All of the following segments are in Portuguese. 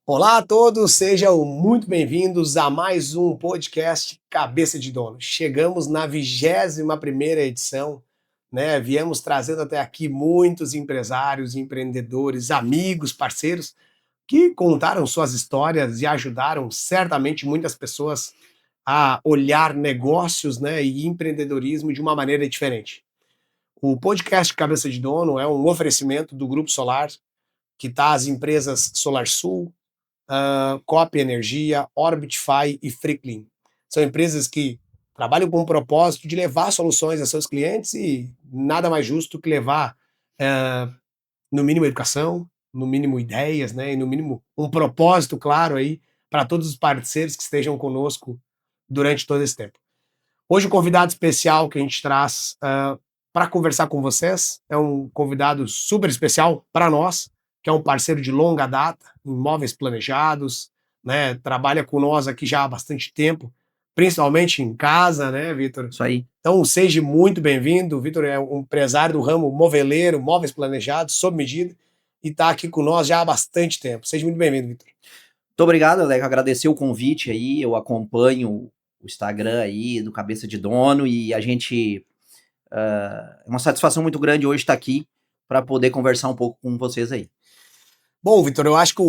Olá a todos, sejam muito bem-vindos a mais um podcast Cabeça de Dono. Chegamos na 21ª edição, né? Viemos trazendo até aqui muitos empresários, empreendedores, amigos, parceiros que contaram suas histórias e ajudaram certamente muitas pessoas a olhar negócios, né, e empreendedorismo de uma maneira diferente. O podcast Cabeça de Dono é um oferecimento do Grupo Solar, que está as empresas SolarSul, Cop Energia, Orbitfy e Freeclean. São empresas que trabalham com o propósito de levar soluções a seus clientes e nada mais justo que levar, no mínimo, educação, no mínimo, ideias, né, e no mínimo, um propósito claro aí para todos os parceiros que estejam conosco durante todo esse tempo. Hoje o convidado especial que a gente traz para conversar com vocês é um convidado super especial para nós, que é um parceiro de longa data, imóveis planejados, né? Trabalha com nós aqui já há bastante tempo, principalmente em casa, né, Vitor? Isso aí. Então seja muito bem-vindo. O Vitor é um empresário do ramo moveleiro, móveis planejados, sob medida, e está aqui com nós já há bastante tempo. Seja muito bem-vindo, Vitor. Muito obrigado, Aleco. Agradecer o convite aí. Eu acompanho o Instagram aí do Cabeça de Dono e a gente... é uma satisfação muito grande hoje estar aqui para poder conversar um pouco com vocês aí. Bom, Vitor, eu acho que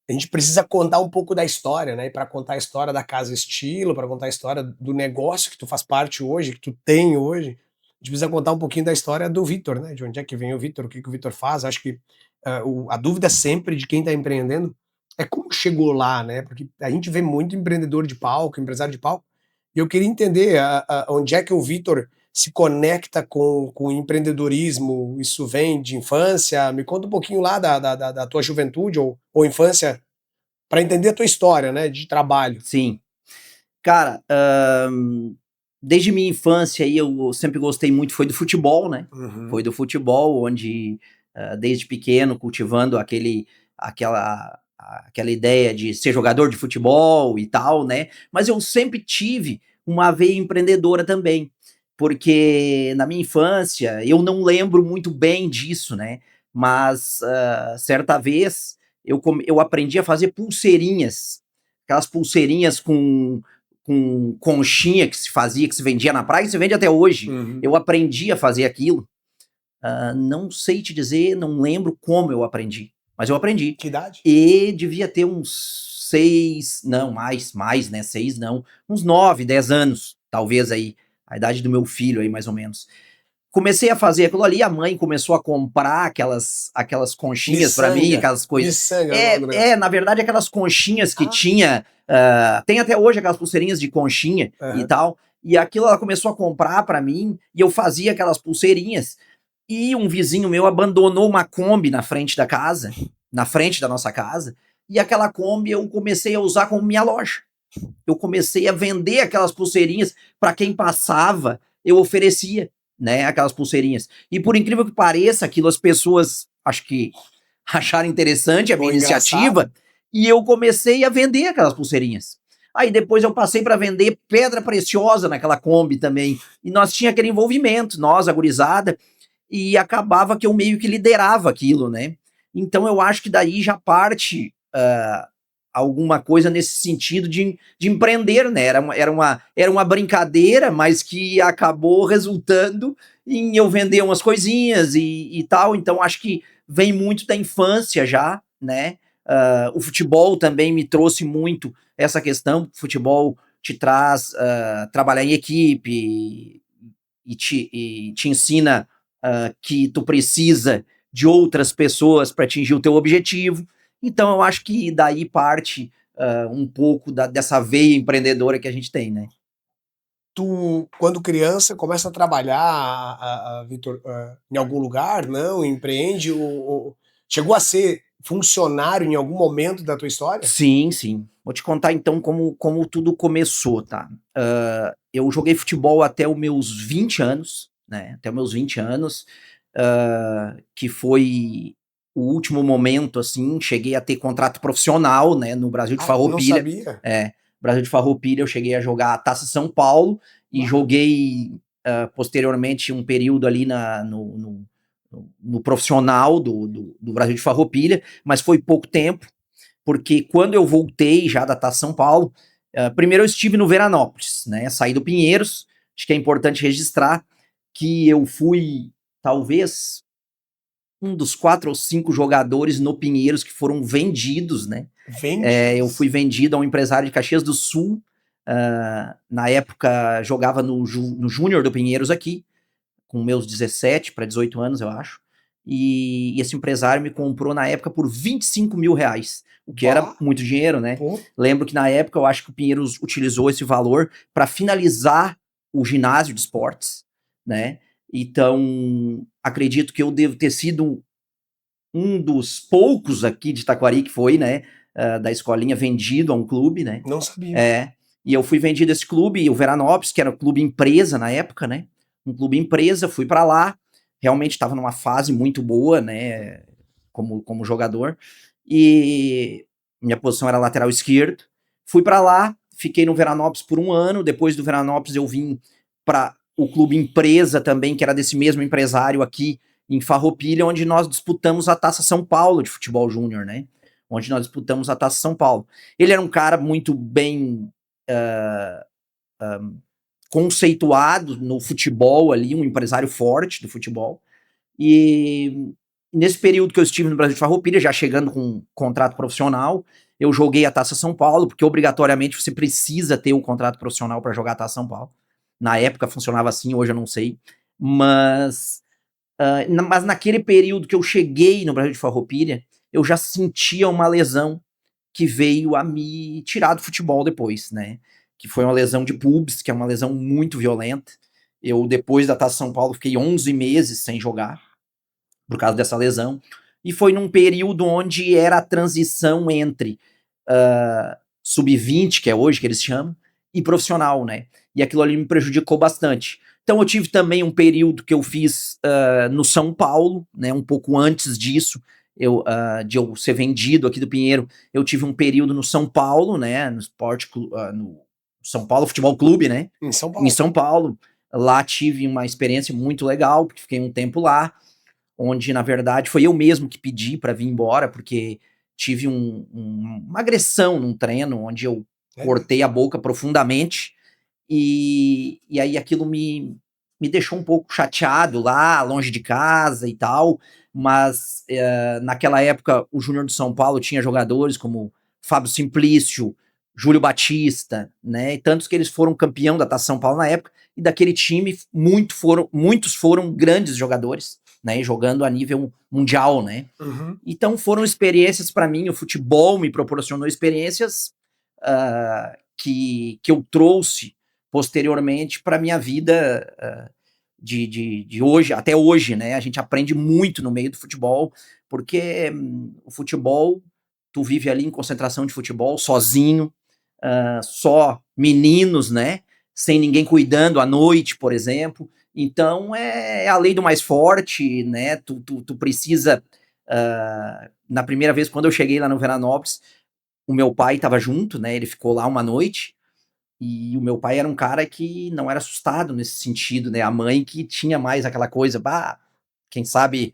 a gente precisa contar um pouco da história, né? E para contar a história da Casa Estilo, para contar a história do negócio que tu faz parte hoje, que tu tem hoje, a gente precisa contar um pouquinho da história do Vitor, né? De onde é que vem o Vitor, o que o Vitor faz. Acho que a dúvida sempre de quem está empreendendo é como chegou lá, né? Porque a gente vê muito empreendedor de palco, empresário de palco, e eu queria entender onde é que o Vitor se conecta com o empreendedorismo. Isso vem de infância? Me conta um pouquinho lá da tua juventude ou infância, para entender a tua história, né, de trabalho. Sim. Cara, desde minha infância aí eu sempre gostei muito, foi do futebol, né? Uhum. Foi do futebol, onde desde pequeno cultivando aquela ideia de ser jogador de futebol e tal, né? Mas eu sempre tive uma veia empreendedora também, porque na minha infância eu não lembro muito bem disso, né? Mas certa vez eu aprendi a fazer pulseirinhas, aquelas pulseirinhas com conchinha que se fazia, que se vendia na praia, que se vende até hoje. Uhum. Eu aprendi a fazer aquilo. Não sei te dizer, não lembro como eu aprendi, mas eu aprendi. Que idade? E devia ter uns 6, não, mais, né? 6 não, uns 9, 10 anos, talvez aí, a idade do meu filho aí, mais ou menos. Comecei a fazer aquilo ali, a mãe começou a comprar aquelas conchinhas pra mim, aquelas coisas. Na verdade, aquelas conchinhas que tinha, tem até hoje aquelas pulseirinhas de conchinha e tal, e aquilo ela começou a comprar pra mim, e eu fazia aquelas pulseirinhas, e um vizinho meu abandonou uma Kombi na frente da casa, na frente da nossa casa, e aquela Kombi eu comecei a usar como minha loja. Eu comecei a vender aquelas pulseirinhas pra quem passava, eu oferecia, né, aquelas pulseirinhas. E por incrível que pareça, aquilo as pessoas, acho que acharam interessante a minha iniciativa, e eu comecei a vender aquelas pulseirinhas. Aí depois eu passei para vender pedra preciosa naquela Kombi também, e nós tinha aquele envolvimento, nós, a gurizada, e acabava que eu meio que liderava aquilo, né? Então eu acho que daí já parte alguma coisa nesse sentido de empreender, né? Era uma brincadeira, mas que acabou resultando em eu vender umas coisinhas e tal. Então acho que vem muito da infância já, né? O futebol também me trouxe muito essa questão. O futebol te traz trabalhar em equipe e te ensina que tu precisa de outras pessoas para atingir o teu objetivo. Então eu acho que daí parte um pouco dessa veia empreendedora que a gente tem, né? Tu, quando criança, começa a trabalhar, Vitor, em algum lugar, não? Empreende? Ou chegou a ser funcionário em algum momento da tua história? Sim, sim. Vou te contar então como tudo começou, tá? Eu joguei futebol até os meus 20 anos, né? Até os meus 20 anos, que foi o último momento, assim, cheguei a ter contrato profissional, né? No Brasil de Farroupilha. Não sabia. Brasil de Farroupilha eu cheguei a jogar a Taça São Paulo e joguei posteriormente um período ali no profissional do Brasil de Farroupilha, mas foi pouco tempo, porque quando eu voltei já da Taça São Paulo, primeiro eu estive no Veranópolis, né? Saí do Pinheiros, acho que é importante registrar que eu fui, talvez, um dos 4 ou 5 jogadores no Pinheiros que foram vendidos, né? Eu fui vendido a um empresário de Caxias do Sul, na época jogava no Júnior do Pinheiros aqui, com meus 17 para 18 anos, eu acho. E esse empresário me comprou na época por R$ 25.000, o que era muito dinheiro, né? Pô. Lembro que na época eu acho que o Pinheiros utilizou esse valor para finalizar o ginásio de esportes, né? Então, acredito que eu devo ter sido um dos poucos aqui de Taquari que foi, né, da escolinha, vendido a um clube, né? Não sabia. E eu fui vendido a esse clube, o Veranópolis, que era um clube empresa na época, né? Um clube empresa, fui para lá, realmente estava numa fase muito boa, né, como jogador, e minha posição era lateral esquerdo. Fui para lá, fiquei no Veranópolis por um ano, depois do Veranópolis eu vim para o clube empresa também, que era desse mesmo empresário aqui em Farroupilha, onde nós disputamos a Taça São Paulo de futebol júnior, né? Onde nós disputamos a Taça São Paulo. Ele era um cara muito bem conceituado no futebol ali, um empresário forte do futebol. E nesse período que eu estive no Brasil de Farroupilha, já chegando com um contrato profissional, eu joguei a Taça São Paulo, porque obrigatoriamente você precisa ter um contrato profissional para jogar a Taça São Paulo. Na época funcionava assim, hoje eu não sei. Mas naquele período que eu cheguei no Brasil de Farroupilha, eu já sentia uma lesão que veio a me tirar do futebol depois, né? Que foi uma lesão de pubis, que é uma lesão muito violenta. Eu, depois da Taça São Paulo, fiquei 11 meses sem jogar por causa dessa lesão. E foi num período onde era a transição entre sub-20, que é hoje que eles chamam, e profissional, né? E aquilo ali me prejudicou bastante. Então eu tive também um período que eu fiz no São Paulo, né? Um pouco antes disso, de eu ser vendido aqui do Pinheiro, eu tive um período no São Paulo, né? No no São Paulo Futebol Clube, né? Em São Paulo. Em São Paulo. Lá tive uma experiência muito legal, porque fiquei um tempo lá, onde, na verdade, foi eu mesmo que pedi para vir embora, porque tive uma agressão num treino, onde eu cortei a boca profundamente, e aí aquilo me deixou um pouco chateado lá, longe de casa e tal, mas naquela época o Júnior de São Paulo tinha jogadores como Fábio Simplício, Júlio Batista, né, e tantos que eles foram campeão da Taça São Paulo na época, e daquele time muitos foram grandes jogadores, né, jogando a nível mundial, né. Uhum. Então foram experiências para mim, o futebol me proporcionou experiências que eu trouxe posteriormente para minha vida de hoje, até hoje, né? A gente aprende muito no meio do futebol, porque o futebol, tu vive ali em concentração de futebol, sozinho, só meninos, né? Sem ninguém cuidando à noite, por exemplo. Então é a lei do mais forte, né? Tu precisa. Na primeira vez, quando eu cheguei lá no Veranópolis, o meu pai estava junto, né? Ele ficou lá uma noite. E o meu pai era um cara que não era assustado nesse sentido, né? A mãe que tinha mais aquela coisa, bah, quem sabe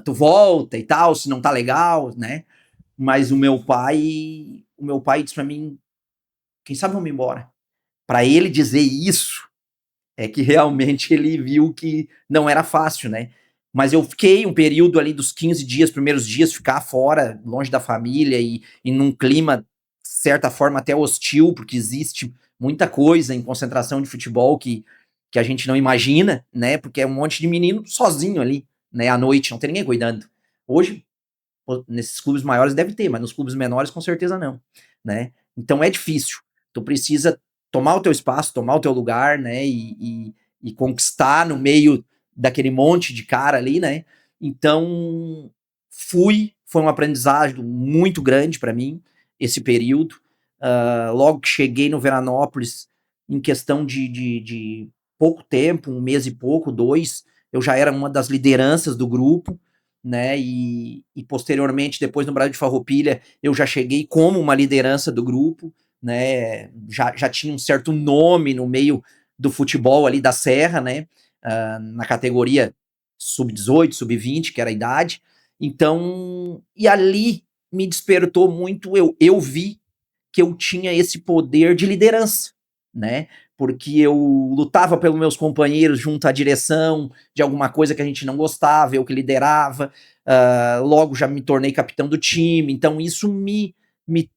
tu volta e tal, se não tá legal, né? Mas o meu pai disse pra mim, quem sabe vamos embora. Pra ele dizer isso, é que realmente ele viu que não era fácil, né? Mas eu fiquei um período ali dos 15 dias, primeiros dias, ficar fora, longe da família e num clima, de certa forma, até hostil, porque existe muita coisa em concentração de futebol que a gente não imagina, né? Porque é um monte de menino sozinho ali, né? À noite, não tem ninguém cuidando. Hoje, nesses clubes maiores deve ter, mas nos clubes menores com certeza não, né? Então é difícil. Tu precisa tomar o teu espaço, tomar o teu lugar, né? E conquistar no meio daquele monte de cara ali, né? Então foi um aprendizado muito grande para mim esse período. Logo que cheguei no Veranópolis, em questão de pouco tempo, um mês e pouco, 2, eu já era uma das lideranças do grupo, né? E posteriormente, depois no Brasil de Farroupilha, eu já cheguei como uma liderança do grupo, né? Já tinha um certo nome no meio do futebol ali da Serra, né? Na categoria sub-18, sub-20, que era a idade. Então, e ali me despertou muito, eu vi que eu tinha esse poder de liderança, né? Porque eu lutava pelos meus companheiros junto à direção de alguma coisa que a gente não gostava, eu que liderava, logo já me tornei capitão do time, então isso me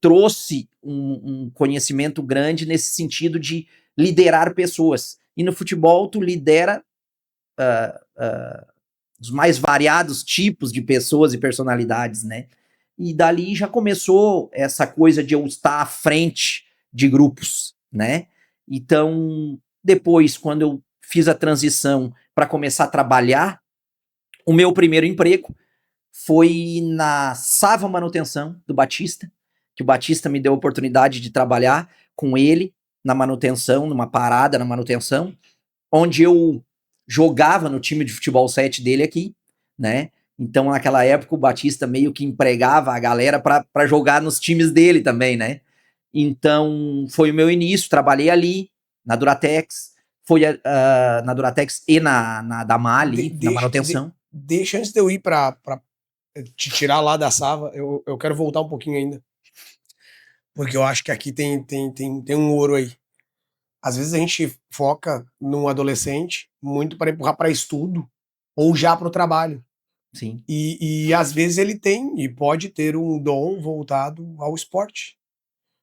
trouxe um conhecimento grande nesse sentido de liderar pessoas. E no futebol tu lidera os mais variados tipos de pessoas e personalidades, né? E dali já começou essa coisa de eu estar à frente de grupos, né? Então, depois, quando eu fiz a transição para começar a trabalhar, o meu primeiro emprego foi na Sava Manutenção do Batista, que o Batista me deu a oportunidade de trabalhar com ele na manutenção, numa parada na manutenção, onde eu jogava no time de futebol 7 dele aqui, né? Então, naquela época, o Batista meio que empregava a galera para jogar nos times dele também, né? Então, foi o meu início, trabalhei ali, na Duratex, na Duratex e na Damar ali, na manutenção. Deixa antes de eu ir para te tirar lá da Sava, eu quero voltar um pouquinho ainda, porque eu acho que aqui tem um ouro aí. Às vezes a gente foca num adolescente muito para empurrar para estudo ou já para o trabalho. Sim. E às vezes ele tem e pode ter um dom voltado ao esporte.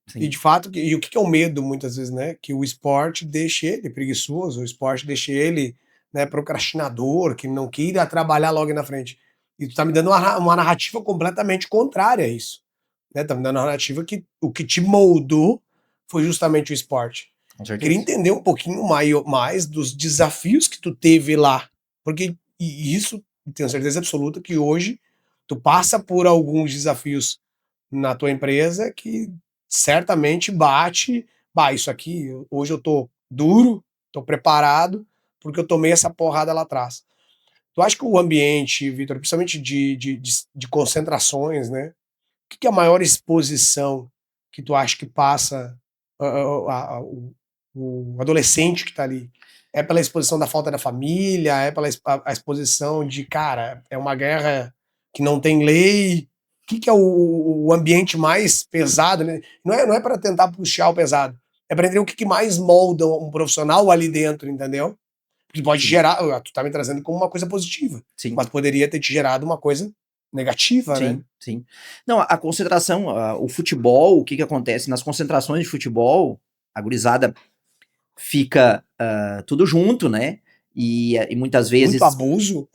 Sim. E de fato, e o que é o medo muitas vezes, né? Que o esporte deixe ele preguiçoso, o esporte deixe ele, né, procrastinador, que não queira trabalhar logo na frente. E tu tá me dando uma narrativa completamente contrária a isso. Né? Tá me dando uma narrativa que o que te moldou foi justamente o esporte. Com certeza. Queria entender um pouquinho mais dos desafios que tu teve lá. Porque e isso, tenho certeza absoluta que hoje tu passa por alguns desafios na tua empresa que certamente bate, isso aqui, hoje eu tô duro, tô preparado, porque eu tomei essa porrada lá atrás. Tu acha que o ambiente, Vitor, principalmente de concentrações, né? O que é a maior exposição que tu acha que passa o adolescente que tá ali? É pela exposição da falta da família? É pela a exposição de, cara, é uma guerra que não tem lei? O que é o ambiente mais pesado? Né? Não é para tentar puxar o pesado. É para entender o que mais molda um profissional ali dentro, entendeu? Porque pode gerar, tu tá me trazendo como uma coisa positiva, Sim. mas poderia ter te gerado uma coisa negativa, sim, né? Sim. Não, a concentração, o futebol, o que acontece? Nas concentrações de futebol, a gurizada fica tudo junto, né? E muitas vezes. Muito abuso.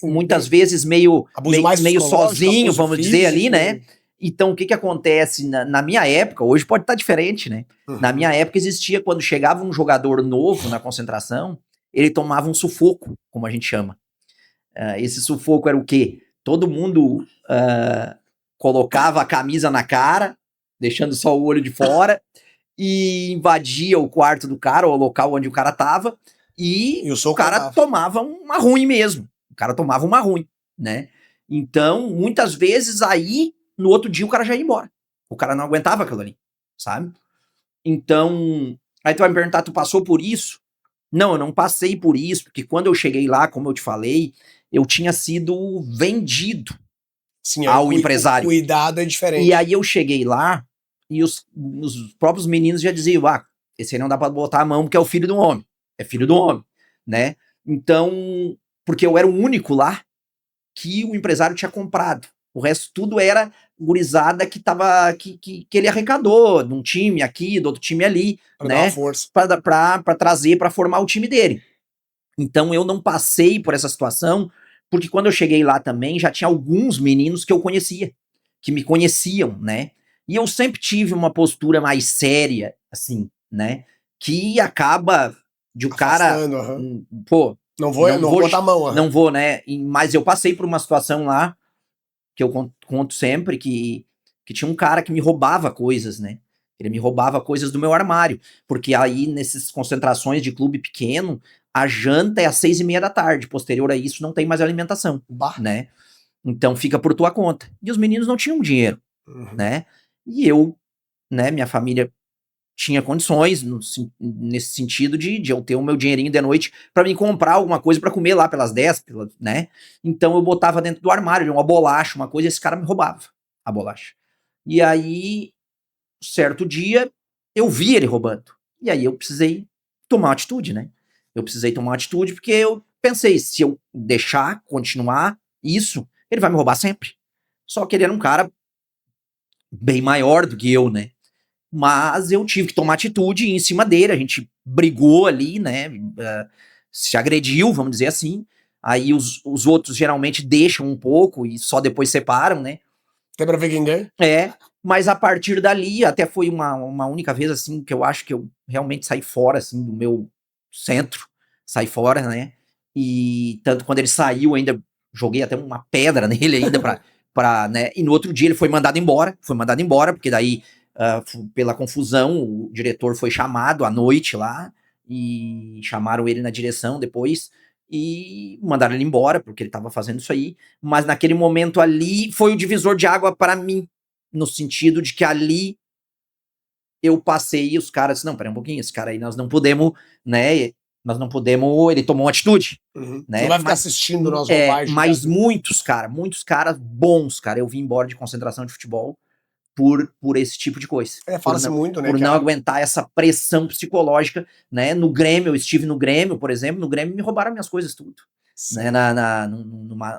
Muitas vezes meio sozinho, abuso vamos físico, dizer ali, né? Então, o que acontece? Na minha época, hoje pode estar diferente, né? Na minha época existia, quando chegava um jogador novo na concentração, ele tomava um sufoco, como a gente chama. Esse sufoco era o quê? Todo mundo colocava a camisa na cara, deixando só o olho de fora, e invadia o quarto do cara, ou o local onde o cara tava, e o cara tomava uma ruim mesmo. O cara tomava uma ruim, né? Então, muitas vezes, aí, no outro dia, o cara já ia embora. O cara não aguentava aquilo ali, sabe? Então, aí tu vai me perguntar, tu passou por isso? Não, eu não passei por isso, porque quando eu cheguei lá, como eu te falei, eu tinha sido vendido ao empresário. O cuidado é diferente. E aí eu cheguei lá, e os próprios meninos já diziam, esse aí não dá pra botar a mão porque é o filho do homem. É filho do homem, né? Então, porque eu era o único lá que o empresário tinha comprado. O resto tudo era gurizada que ele arrecadou, de um time aqui, do outro time ali, pra né? Dar uma força. Pra trazer, pra formar o time dele. Então eu não passei por essa situação, porque quando eu cheguei lá também, já tinha alguns meninos que eu conhecia, que me conheciam, né? E eu sempre tive uma postura mais séria, assim, né? Que acaba de o cara... Pô, não vou botar a mão. Não vou, né? Mas eu passei por uma situação lá, que eu conto sempre, que tinha um cara que me roubava coisas, né? Ele me roubava coisas do meu armário, porque aí nessas concentrações de clube pequeno, a janta é às 6:30 da tarde, posterior a isso não tem mais alimentação, né? Então fica por tua conta. E os meninos não tinham dinheiro, né? E eu, né, minha família tinha condições nesse sentido de eu ter o meu dinheirinho de noite para me comprar alguma coisa para comer lá pelas 10, né? Então eu botava dentro do armário uma bolacha, uma coisa, e esse cara me roubava a bolacha. E aí, certo dia, eu vi ele roubando. E aí eu precisei tomar uma atitude, né? Eu precisei tomar uma atitude porque eu pensei, se eu deixar continuar isso, ele vai me roubar sempre. Só que ele era um cara bem maior do que eu, né? Mas eu tive que tomar atitude em cima dele, a gente brigou ali, né? Se agrediu, vamos dizer assim. Aí os outros geralmente deixam um pouco e só depois separam, né? Até pra ver quem ganha? Mas a partir dali, até foi uma única vez, assim, que eu acho que eu realmente saí fora, assim, do meu centro, saí fora, né? E tanto quando ele saiu, ainda joguei até uma pedra nele ainda né? E no outro dia ele foi mandado embora, porque daí, pela confusão, o diretor foi chamado à noite lá, e chamaram ele na direção depois, e mandaram ele embora, porque ele tava fazendo isso aí. Mas naquele momento ali, foi o divisor de água para mim, no sentido de que ali eu passei e os caras, não, peraí um pouquinho, esse cara aí nós não podemos, né, ele tomou uma atitude, Uhum. Não né, vai ficar assistindo nós roubar. mas muitos caras bons, cara, eu vim embora de concentração de futebol por esse tipo de coisa. Fala-se muito, né? Por não aguentar essa pressão psicológica, né, no Grêmio, eu estive no Grêmio, por exemplo, no Grêmio me roubaram minhas coisas tudo, né,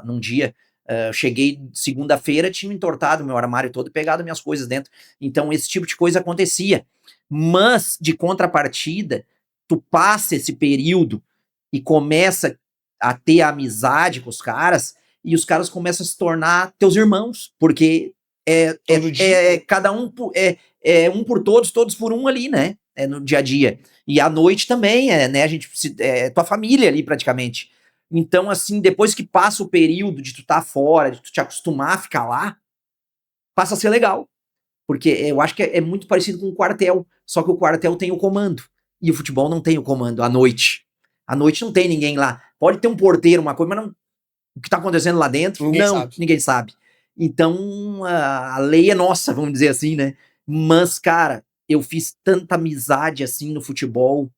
num dia, eu cheguei segunda-feira, tinha entortado meu armário todo e pegado minhas coisas dentro. Então esse tipo de coisa acontecia. Mas, de contrapartida, tu passa esse período e começa a ter amizade com os caras, e os caras começam a se tornar teus irmãos, porque cada um um por todos, todos por um ali, né? No dia a dia. E à noite também, né? A gente é tua família ali praticamente. Então, assim, depois que passa o período de tu tá fora, de tu te acostumar a ficar lá, passa a ser legal. Porque eu acho que é muito parecido com o quartel, só que o quartel tem o comando. E o futebol não tem o comando à noite. À noite não tem ninguém lá. Pode ter um porteiro, uma coisa, mas não, o que tá acontecendo lá dentro, ninguém sabe. Então, a lei é nossa, vamos dizer assim, né? Mas, cara, eu fiz tanta amizade assim no futebol,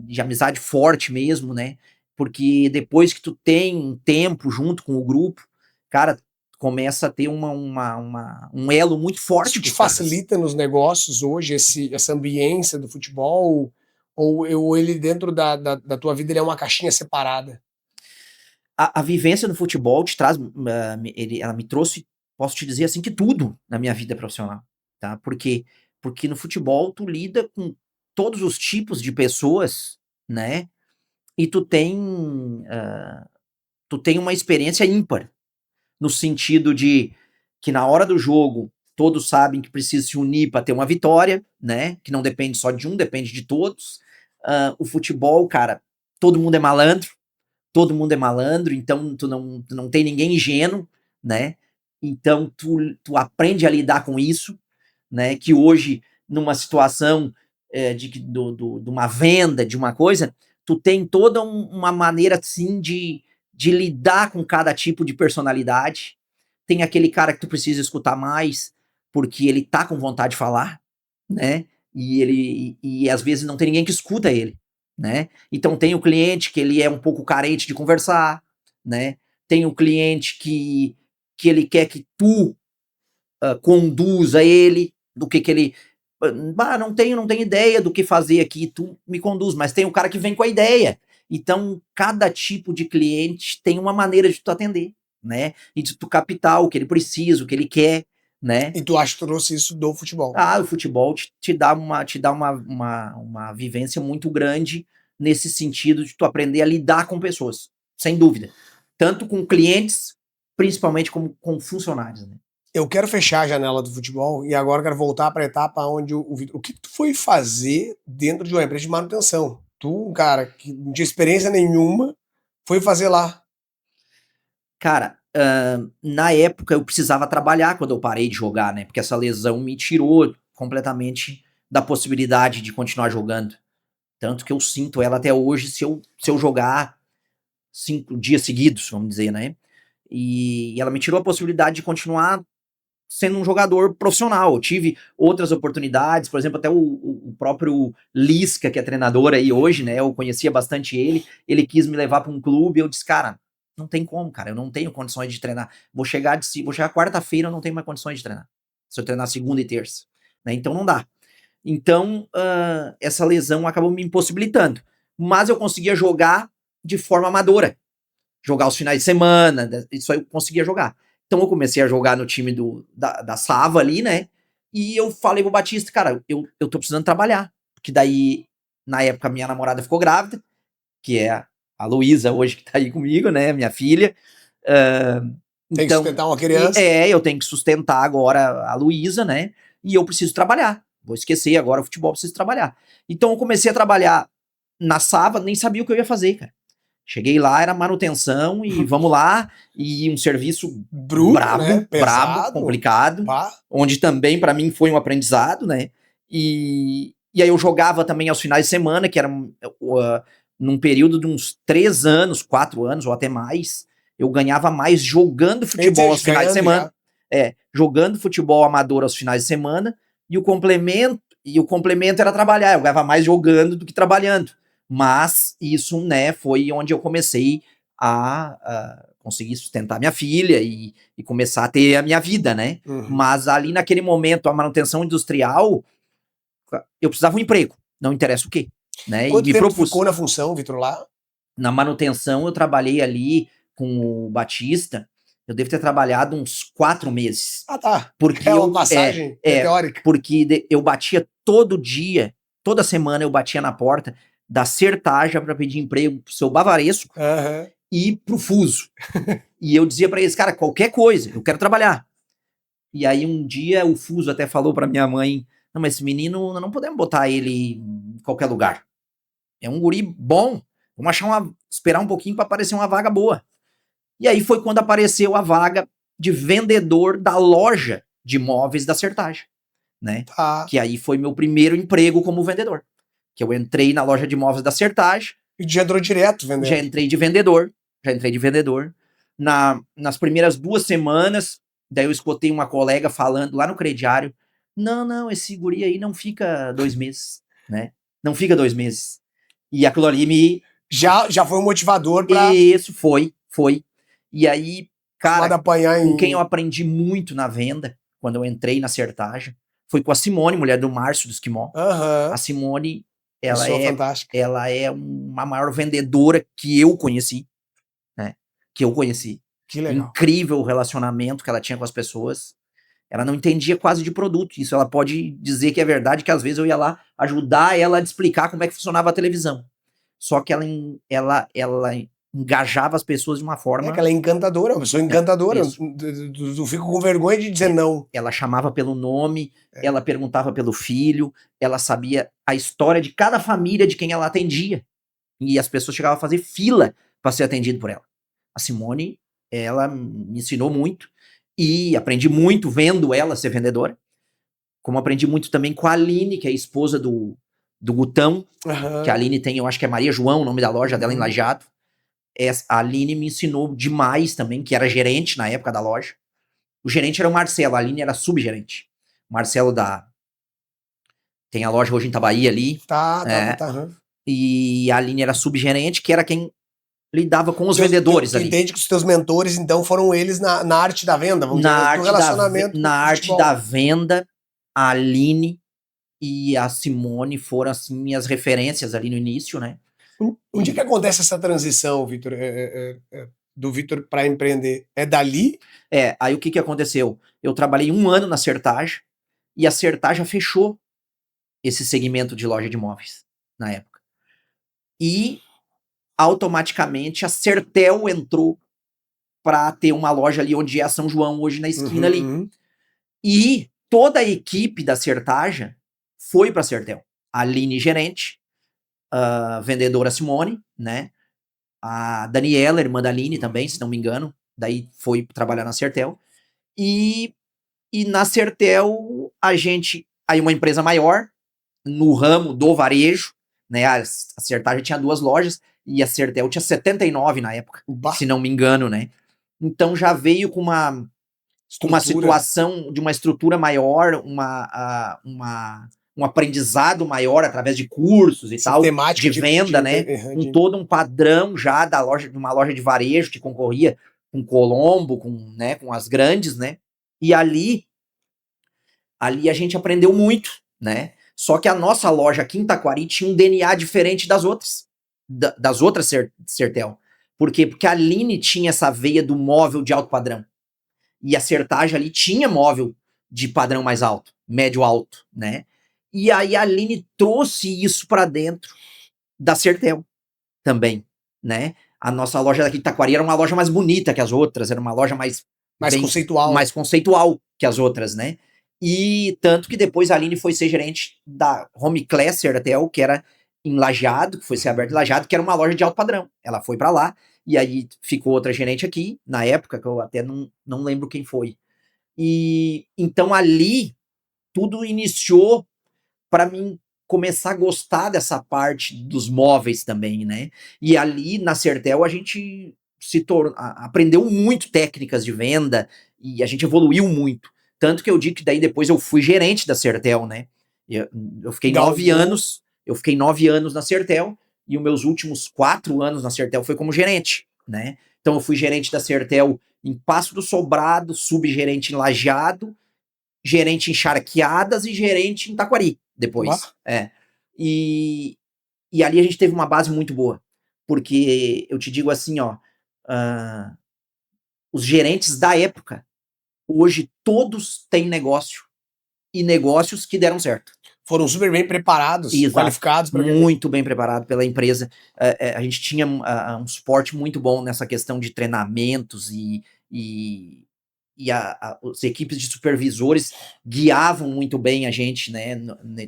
de amizade forte mesmo, né? Porque depois que tu tem um tempo junto com o grupo, cara, começa a ter um elo muito forte. Isso te facilita nos negócios hoje, essa ambiência do futebol? Ou ele dentro da tua vida ele é uma caixinha separada? A vivência no futebol te traz, ela me trouxe, posso te dizer assim, que tudo na minha vida profissional, tá? Porque no futebol tu lida com todos os tipos de pessoas, né? E tu tem uma experiência ímpar, no sentido de que na hora do jogo todos sabem que precisa se unir para ter uma vitória, né? Que não depende só de um, depende de todos. O futebol, cara, todo mundo é malandro, então tu não tem ninguém ingênuo, né? Então tu aprende a lidar com isso, né? Que hoje, numa situação de uma venda, de uma coisa, tu tem toda uma maneira, assim, de lidar com cada tipo de personalidade. Tem aquele cara que tu precisa escutar mais, porque ele tá com vontade de falar, né? E às vezes não tem ninguém que escuta ele, né? Então tem o cliente que ele é um pouco carente de conversar, né? Tem o cliente que ele quer que tu conduza ele, do que ele... não tenho ideia do que fazer aqui, tu me conduz, mas tem o cara que vem com a ideia. Então, cada tipo de cliente tem uma maneira de tu atender, né? E de tu captar o que ele precisa, o que ele quer, né? E tu acha que trouxe isso do futebol? O futebol te dá uma vivência muito grande nesse sentido de tu aprender a lidar com pessoas, sem dúvida. Tanto com clientes, principalmente como com funcionários, né? Eu quero fechar a janela do futebol e agora quero voltar para a etapa onde o que tu foi fazer dentro de uma empresa de manutenção? Tu, um cara que não tinha experiência nenhuma, foi fazer lá. Cara, na época eu precisava trabalhar quando eu parei de jogar, né? Porque essa lesão me tirou completamente da possibilidade de continuar jogando. Tanto que eu sinto ela até hoje se eu jogar 5 dias seguidos, vamos dizer, né? E ela me tirou a possibilidade de continuar sendo um jogador profissional. Eu tive outras oportunidades, por exemplo, até o próprio Lisca, que é treinador aí hoje, né? Eu conhecia bastante ele quis me levar para um clube, eu disse, cara, não tem como, cara, eu não tenho condições de treinar. Vou chegar quarta-feira, eu não tenho mais condições de treinar. Se eu treinar segunda e terça, né? Então não dá. Então, essa lesão acabou me impossibilitando. Mas eu conseguia jogar de forma amadora. Jogar os finais de semana, isso aí eu conseguia jogar. Então eu comecei a jogar no time da Sava ali, né? E eu falei pro Batista, cara, eu tô precisando trabalhar. Porque daí, na época, minha namorada ficou grávida, que é a Luísa hoje que tá aí comigo, né? Minha filha. Tem que Então, sustentar uma criança. eu tenho que sustentar agora a Luísa, né? E eu preciso trabalhar. Vou esquecer agora o futebol, preciso trabalhar. Então eu comecei a trabalhar na Sava, nem sabia o que eu ia fazer, cara. Cheguei lá, era manutenção e vamos lá, e um serviço Bruto, né? brabo, Pesado. complicado, Pá. onde também para mim foi um aprendizado, né? E aí eu jogava também aos finais de semana, que era num período de uns 3 anos, 4 anos ou até mais, eu ganhava mais jogando futebol aos finais de semana. Jogando futebol amador aos finais de semana, e o complemento era trabalhar. Eu ganhava mais jogando do que trabalhando. Mas isso, né, foi onde eu comecei a conseguir sustentar minha filha e começar a ter a minha vida, né? Uhum. Mas ali naquele momento, a manutenção industrial, eu precisava de um emprego, não interessa o quê, né? Quanto E me tempo propus. ficou na função, Vitor, lá? Na manutenção, eu trabalhei ali com o Batista, eu devo ter trabalhado uns 4 meses. Ah, tá. Porque É uma passagem meteórica. Porque eu batia todo dia, toda semana eu batia na porta da Sertaja para pedir emprego pro seu Bavaresco e pro Fuso. E eu dizia para eles, cara, qualquer coisa, eu quero trabalhar. E aí um dia o Fuso até falou para minha mãe, não, mas esse menino, não podemos botar ele em qualquer lugar. É um guri bom, vamos esperar um pouquinho para aparecer uma vaga boa. E aí foi quando apareceu a vaga de vendedor da loja de móveis da Sertaja, né? Tá. Que aí foi meu primeiro emprego como vendedor. Que eu entrei na loja de móveis da Sertaja. E já entrou direto vendendo? Já entrei de vendedor. Nas primeiras 2 semanas, daí eu escutei uma colega falando lá no crediário, não, esse guri aí não fica 2 meses, né? Não fica 2 meses. E aquilo ali me... Já foi um motivador pra... Isso, foi. E aí, cara, com quem eu aprendi muito na venda, quando eu entrei na Sertaja, foi com a Simone, mulher do Márcio do Esquimó. A Simone, ela é uma maior vendedora que eu conheci, né? Que legal. Incrível o relacionamento que ela tinha com as pessoas. Ela não entendia quase de produto. Isso ela pode dizer que é verdade, que às vezes eu ia lá ajudar ela a explicar como é que funcionava a televisão. Só que ela engajava as pessoas de uma forma... que ela é encantadora, uma pessoa encantadora. Eu fico com vergonha de dizer não. Ela chamava pelo nome, ela perguntava pelo filho, ela sabia a história de cada família de quem ela atendia. E as pessoas chegavam a fazer fila para ser atendido por ela. A Simone, ela me ensinou muito e aprendi muito vendo ela ser vendedora. Como aprendi muito também com a Aline, que é a esposa do Gutão, que a Aline tem, eu acho que é Maria João, o nome da loja dela em Lajeado. A Aline me ensinou demais também, que era gerente na época da loja. O gerente era o Marcelo, a Aline era subgerente. O Marcelo tem a loja hoje em Itabaí ali. Tá. E a Aline era subgerente, que era quem lidava com os vendedores ali. Entende que os teus mentores, então, foram eles na arte da venda, vamos dizer, no relacionamento. Na arte da venda, a Aline e a Simone foram, assim, minhas referências ali no início, né? Onde que acontece essa transição, Vitor, do Vitor para empreender? É dali? Aí o que aconteceu? Eu trabalhei 1 ano na Sertaja e a Sertaja fechou esse segmento de loja de imóveis na época. E automaticamente a Sertel entrou para ter uma loja ali onde é a São João hoje na esquina ali. E toda a equipe da Sertaja foi para a Sertel. A Aline, gerente, a vendedora Simone, né? A Daniela, irmã da Aline também, se não me engano, daí foi trabalhar na Sertel. E na Sertel, aí uma empresa maior, no ramo do varejo, né? A Sertaja tinha 2 lojas e a Sertel tinha 79 na época, se não me engano, né? Então já veio com uma uma Estrutura. situação de uma estrutura maior, um aprendizado maior através de cursos e tal, Sistemática de venda, né? Com todo um padrão já da loja, de uma loja de varejo que concorria com Colombo, com as grandes, né? E ali a gente aprendeu muito, né? Só que a nossa loja aqui em Taquari tinha um DNA diferente das outras, das outras Sertel. Por quê? Porque a Aline tinha essa veia do móvel de alto padrão. E a Sertage ali tinha móvel de padrão mais alto, médio alto, né? E aí a Aline trouxe isso para dentro da Sertel também, né? A nossa loja daqui de Taquari era uma loja mais bonita que as outras, era uma loja mais conceitual. Mais conceitual que as outras, né? E tanto que depois a Aline foi ser gerente da Home Class Sertel, que era em Lajeado, que foi ser aberta em Lajeado, que era uma loja de alto padrão. Ela foi para lá, e aí ficou outra gerente aqui, na época, que eu até não lembro quem foi. E então ali tudo iniciou para mim começar a gostar dessa parte dos móveis também, né? E ali na Sertel a gente aprendeu muito técnicas de venda e a gente evoluiu muito. Tanto que eu digo que daí depois eu fui gerente da Sertel, né? Eu fiquei 9 anos, na Sertel e os meus últimos 4 anos na Sertel foi como gerente, né? Então eu fui gerente da Sertel em Passo do Sobrado, subgerente em Lajeado, gerente em Charqueadas e gerente em Taquari depois. E ali a gente teve uma base muito boa. Porque eu te digo assim, ó, os gerentes da época, hoje todos têm negócio. E negócios que deram certo. Foram super bem preparados, qualificados. Muito bem preparado pela empresa. A gente tinha um suporte muito bom nessa questão de treinamentos e as equipes de supervisores guiavam muito bem a gente, né,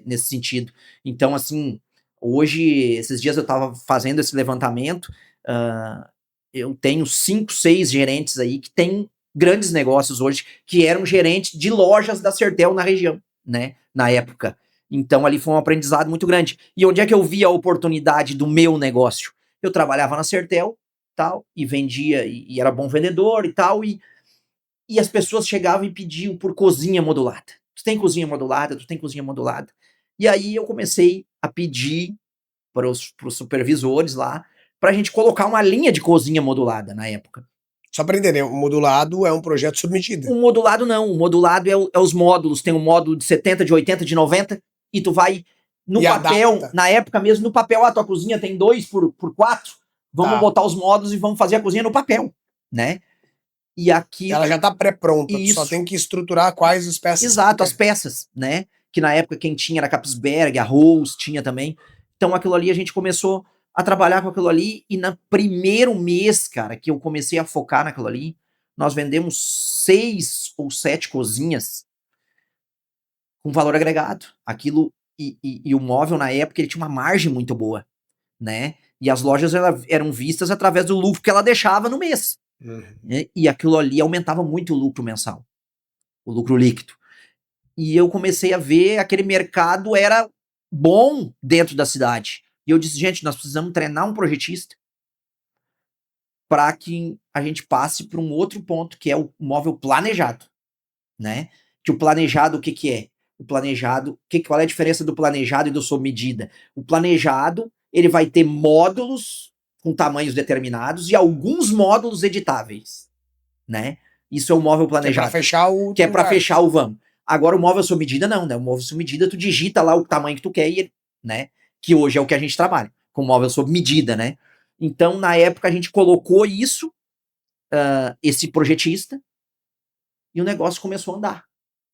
nesse sentido. Então, assim, hoje, esses dias eu estava fazendo esse levantamento, eu tenho 5, 6 gerentes aí que têm grandes negócios hoje, que eram gerentes de lojas da Sertel na região, né, na época. Então, ali foi um aprendizado muito grande. E onde é que eu vi a oportunidade do meu negócio? Eu trabalhava na Sertel, tal, e vendia, e era bom vendedor e tal, e as pessoas chegavam e pediam por cozinha modulada. Tu tem cozinha modulada? Tu tem cozinha modulada? E aí eu comecei a pedir para os supervisores lá, para a gente colocar uma linha de cozinha modulada na época. Só para entender, o modulado é um projeto sob medida. O modulado não, o modulado é os módulos, tem um módulo de 70, de 80, de 90, e tu vai no papel, adapta. Na época mesmo, no papel, a tua cozinha tem 2 por 4, vamos botar os módulos e vamos fazer a cozinha no papel, né? E aqui ela já está pré-pronta, só tem que estruturar quais as peças. Exato, as peças, né? Que na época quem tinha era Capsberg, a Rose tinha também. Então aquilo ali a gente começou a trabalhar com aquilo ali e no primeiro mês, cara, que eu comecei a focar naquilo ali, nós vendemos 6 ou 7 cozinhas com valor agregado. Aquilo e o móvel na época ele tinha uma margem muito boa, né? E as lojas eram vistas através do lucro que ela deixava no mês. Né? E aquilo ali aumentava muito o lucro mensal, o lucro líquido. E eu comecei a ver aquele mercado era bom dentro da cidade. E eu disse, gente, nós precisamos treinar um projetista para que a gente passe para um outro ponto, que é o móvel planejado, né? Que o planejado, o que é? O planejado, qual é a diferença do planejado e do sob medida? O planejado, ele vai ter módulos com tamanhos determinados e alguns módulos editáveis, né? Isso é o móvel planejado. Que é para fechar o vão. Agora o móvel sob medida não, né? O móvel sob medida tu digita lá o tamanho que tu quer e, né? Que hoje é o que a gente trabalha, com móvel sob medida, né? Então, na época, a gente colocou isso, esse projetista, e o negócio começou a andar.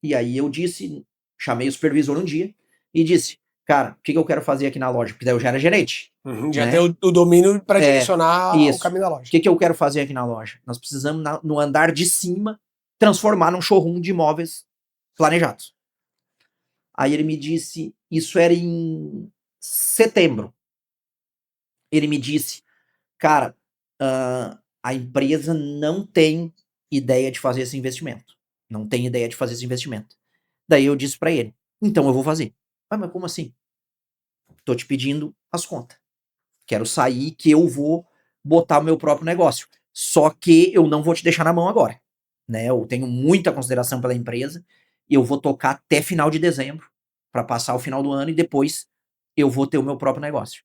E aí eu disse, chamei o supervisor um dia e disse, cara, o que eu quero fazer aqui na loja? Porque daí eu já era gerente. Já né? Tem o domínio para direcionar o caminho da loja. O que eu quero fazer aqui na loja? Nós precisamos, no andar de cima, transformar num showroom de imóveis planejados. Aí ele me disse, isso era em setembro. Ele me disse, cara, a empresa não tem ideia de fazer esse investimento. Não tem ideia de fazer esse investimento. Daí eu disse para ele, então eu vou fazer. Mas como assim? Tô te pedindo as contas. Quero sair que eu vou botar o meu próprio negócio. Só que eu não vou te deixar na mão agora. né? Eu tenho muita consideração pela empresa e eu vou tocar até final de dezembro para passar o final do ano e depois eu vou ter o meu próprio negócio.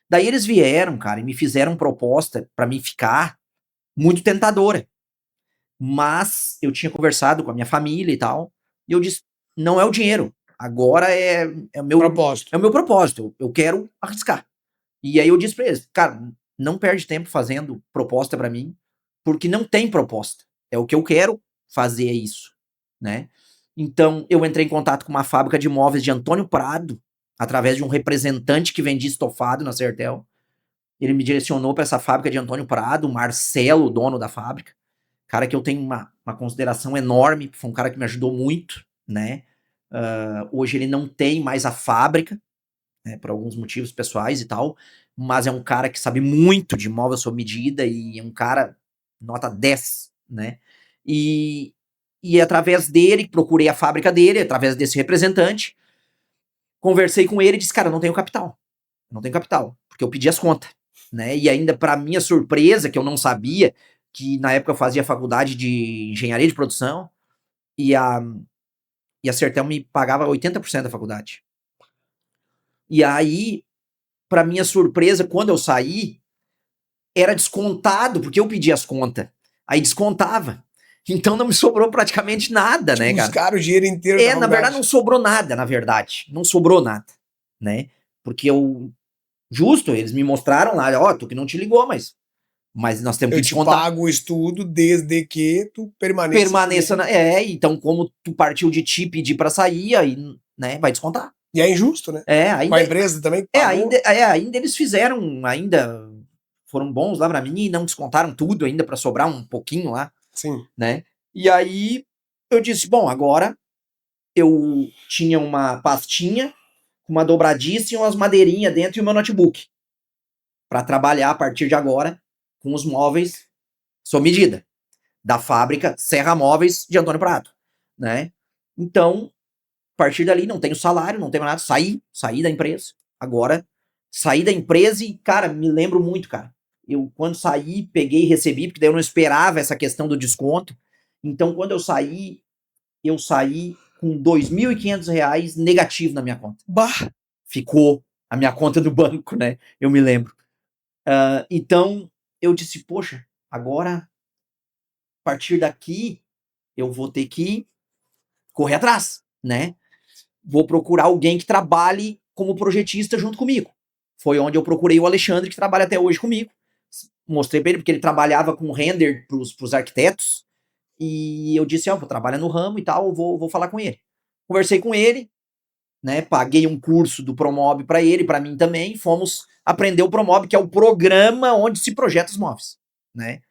Daí eles vieram, cara, e me fizeram proposta para mim ficar muito tentadora. Mas eu tinha conversado com a minha família e tal, e eu disse: não é o dinheiro, agora é Propósito. o meu propósito, eu quero arriscar. E aí eu disse pra eles: cara, não perde tempo fazendo proposta pra mim, porque não tem proposta. É o que eu quero fazer, é isso, né? Então eu entrei em contato com uma fábrica de móveis de Antônio Prado, através de um representante que vendia estofado na Sertel. Ele me direcionou para essa fábrica de Antônio Prado, o Marcelo, o dono da fábrica, cara que eu tenho uma consideração enorme, foi um cara que me ajudou muito, né? Hoje ele não tem mais a fábrica, né, por alguns motivos pessoais e tal, mas é um cara que sabe muito de móvel sob medida e é um cara nota 10, né? E, e através dele, procurei a fábrica dele, através desse representante, conversei com ele e disse: cara, eu não tenho capital. Não tenho capital, porque eu pedi as contas, né? E ainda, para minha surpresa, que eu não sabia, que na época eu fazia faculdade de engenharia de produção e a Sertel me pagava 80% da faculdade. E aí, para minha surpresa, quando eu saí, era descontado, porque eu pedi as contas. Aí descontava. Então não me sobrou praticamente nada, né, cara? Buscaram o dinheiro inteiro da Na faculdade. verdade não sobrou nada, na verdade. Não sobrou nada, né? Porque eu justo, eles me mostraram lá, ó, tu que não te ligou, mas nós temos Eu que te descontar. pago o estudo desde que tu permaneça então como tu partiu de ti pedir pra sair, aí, né, vai descontar. E é injusto, né? Com a empresa também que pagou. Ainda eles fizeram, ainda foram bons lá pra mim e não descontaram tudo ainda pra sobrar um pouquinho lá, Sim. né? E aí eu disse, bom, agora eu tinha uma pastinha com uma dobradiça e umas madeirinhas dentro e o meu notebook para trabalhar a partir de agora com os móveis sob medida da fábrica Serra Móveis de Antônio Prado, né? Então, a partir dali não tenho salário, não tenho nada, saí da empresa. Agora saí da empresa e, cara, me lembro muito, cara. Eu quando saí, peguei e recebi, porque daí eu não esperava essa questão do desconto. Então, quando eu saí com R$ 2.500 negativo na minha conta. Bah! Ficou a minha conta do banco, né? Eu me lembro. Então, eu disse, poxa, agora, a partir daqui, eu vou ter que correr atrás, né? Vou procurar alguém que trabalhe como projetista junto comigo. Foi onde eu procurei o Alexandre, que trabalha até hoje comigo. Mostrei para ele, porque ele trabalhava com render pros arquitetos, e eu disse, vou trabalhar no ramo e tal, vou falar com ele. Conversei com ele, né? Paguei um curso do Promob para ele, para mim também. Fomos aprender o Promob, que é o programa onde se projeta os móveis, né?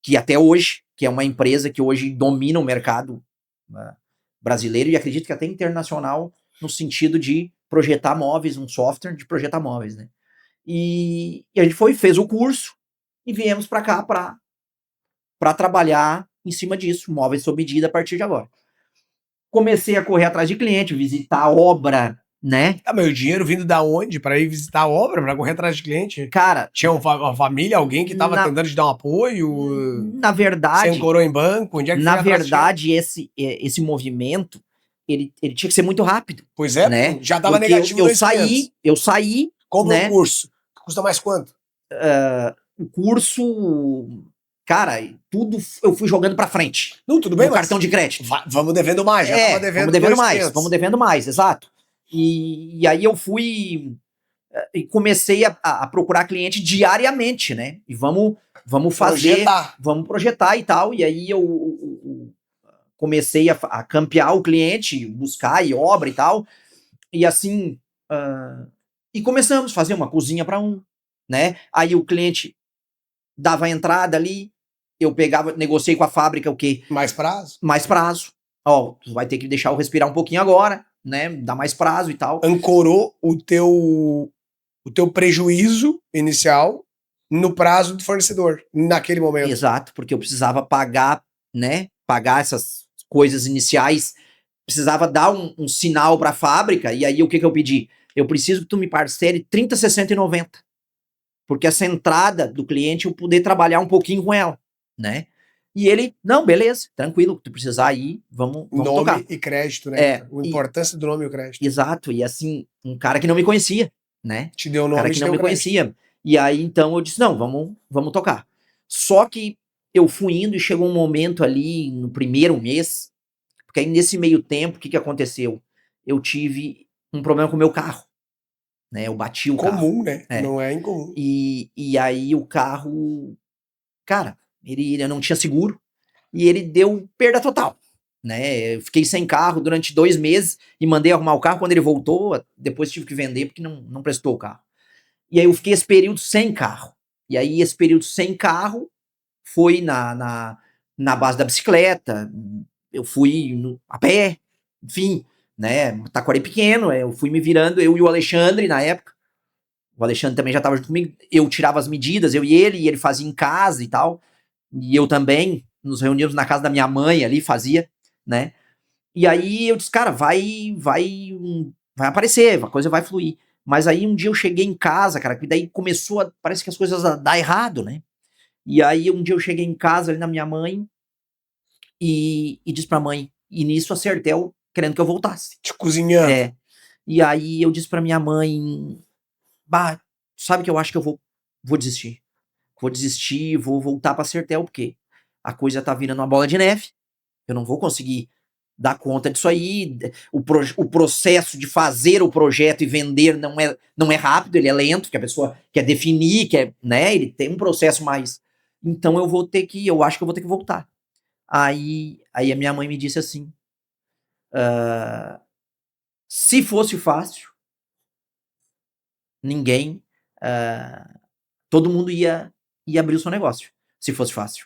Que até hoje, que é uma empresa que hoje domina o mercado brasileiro e acredito que até internacional, no sentido de projetar móveis, um software de projetar móveis, né? E a gente fez o curso e viemos para cá para trabalhar em cima disso, móveis sob medida a partir de agora. Comecei a correr atrás de cliente, visitar a obra, né? Mas o dinheiro vindo da onde para ir visitar a obra, para correr atrás de cliente? Cara, tinha uma família, alguém que estava tentando te dar um apoio? Na verdade, você ancorou em banco? Onde é que na verdade, esse movimento, ele tinha que ser muito rápido. Pois é, né? Já estava Porque negativo. eu saí. Compra né? um curso. Custa mais quanto? O curso, cara, tudo eu fui jogando pra frente. Não, tudo bem, no cartão de crédito. Vamos devendo mais, já tava devendo vamos devendo mais, exato. E aí eu fui e comecei a procurar cliente diariamente, né? E vamos fazer, vamos projetar e tal. E aí eu comecei a campear o cliente, buscar e obra e tal. E assim, e começamos a fazer uma cozinha para um, né? Aí o cliente dava a entrada ali, eu pegava, negociei com a fábrica o quê? Mais prazo? Mais prazo. Tu vai ter que deixar eu respirar um pouquinho agora, né? Dá mais prazo e tal. Ancorou o teu prejuízo inicial no prazo do fornecedor, naquele momento. Exato, porque eu precisava pagar, né? Pagar essas coisas iniciais, precisava dar um sinal para a fábrica, e aí o que eu pedi? Eu preciso que tu me parcele 30, 60 e 90. Porque essa entrada do cliente eu poder trabalhar um pouquinho com ela, né? E ele, não, beleza, tranquilo, tu precisar ir, vamos tocar. Nome e crédito, né? A importância do nome e o crédito. Exato, e assim, um cara que não me conhecia, né? Te deu Um nome cara e que te não deu me crédito. conhecia. E aí, então, eu disse, não, vamos tocar. Só que eu fui indo e chegou um momento ali, no primeiro mês, porque aí nesse meio tempo, o que aconteceu? Eu tive um problema com o meu carro, né? Eu bati o carro. Comum, né? Não é incomum. E aí o carro, cara, ele não tinha seguro e ele deu perda total, né? Eu fiquei sem carro durante 2 meses e mandei arrumar o carro. Quando ele voltou, depois tive que vender porque não prestou o carro. E aí eu fiquei esse período sem carro. E aí esse período sem carro foi na base da bicicleta, eu fui a pé, enfim, né? Taquari pequeno, eu fui me virando, eu e o Alexandre na época. O Alexandre também já estava junto comigo. Eu tirava as medidas, eu e ele fazia em casa e tal. E eu também, nos reuníamos na casa da minha mãe ali, fazia, né? E aí eu disse, cara, vai aparecer, a coisa vai fluir. Mas aí um dia eu cheguei em casa, cara, que daí parece que as coisas a dar errado, né? E aí um dia eu cheguei em casa ali na minha mãe e disse pra mãe, e nisso a Sertel querendo que eu voltasse. Te cozinhando. É. E aí eu disse pra minha mãe, bah, sabe que eu acho que eu vou desistir. Vou desistir, vou voltar pra Sertel, porque a coisa tá virando uma bola de neve. Eu não vou conseguir dar conta disso aí. O processo de fazer o projeto e vender não é rápido, ele é lento, que a pessoa quer definir, né? Ele tem um processo mais. Então eu acho que eu vou ter que voltar. Aí a minha mãe me disse assim: se fosse fácil, ninguém. Todo mundo ia abrir o seu negócio, se fosse fácil.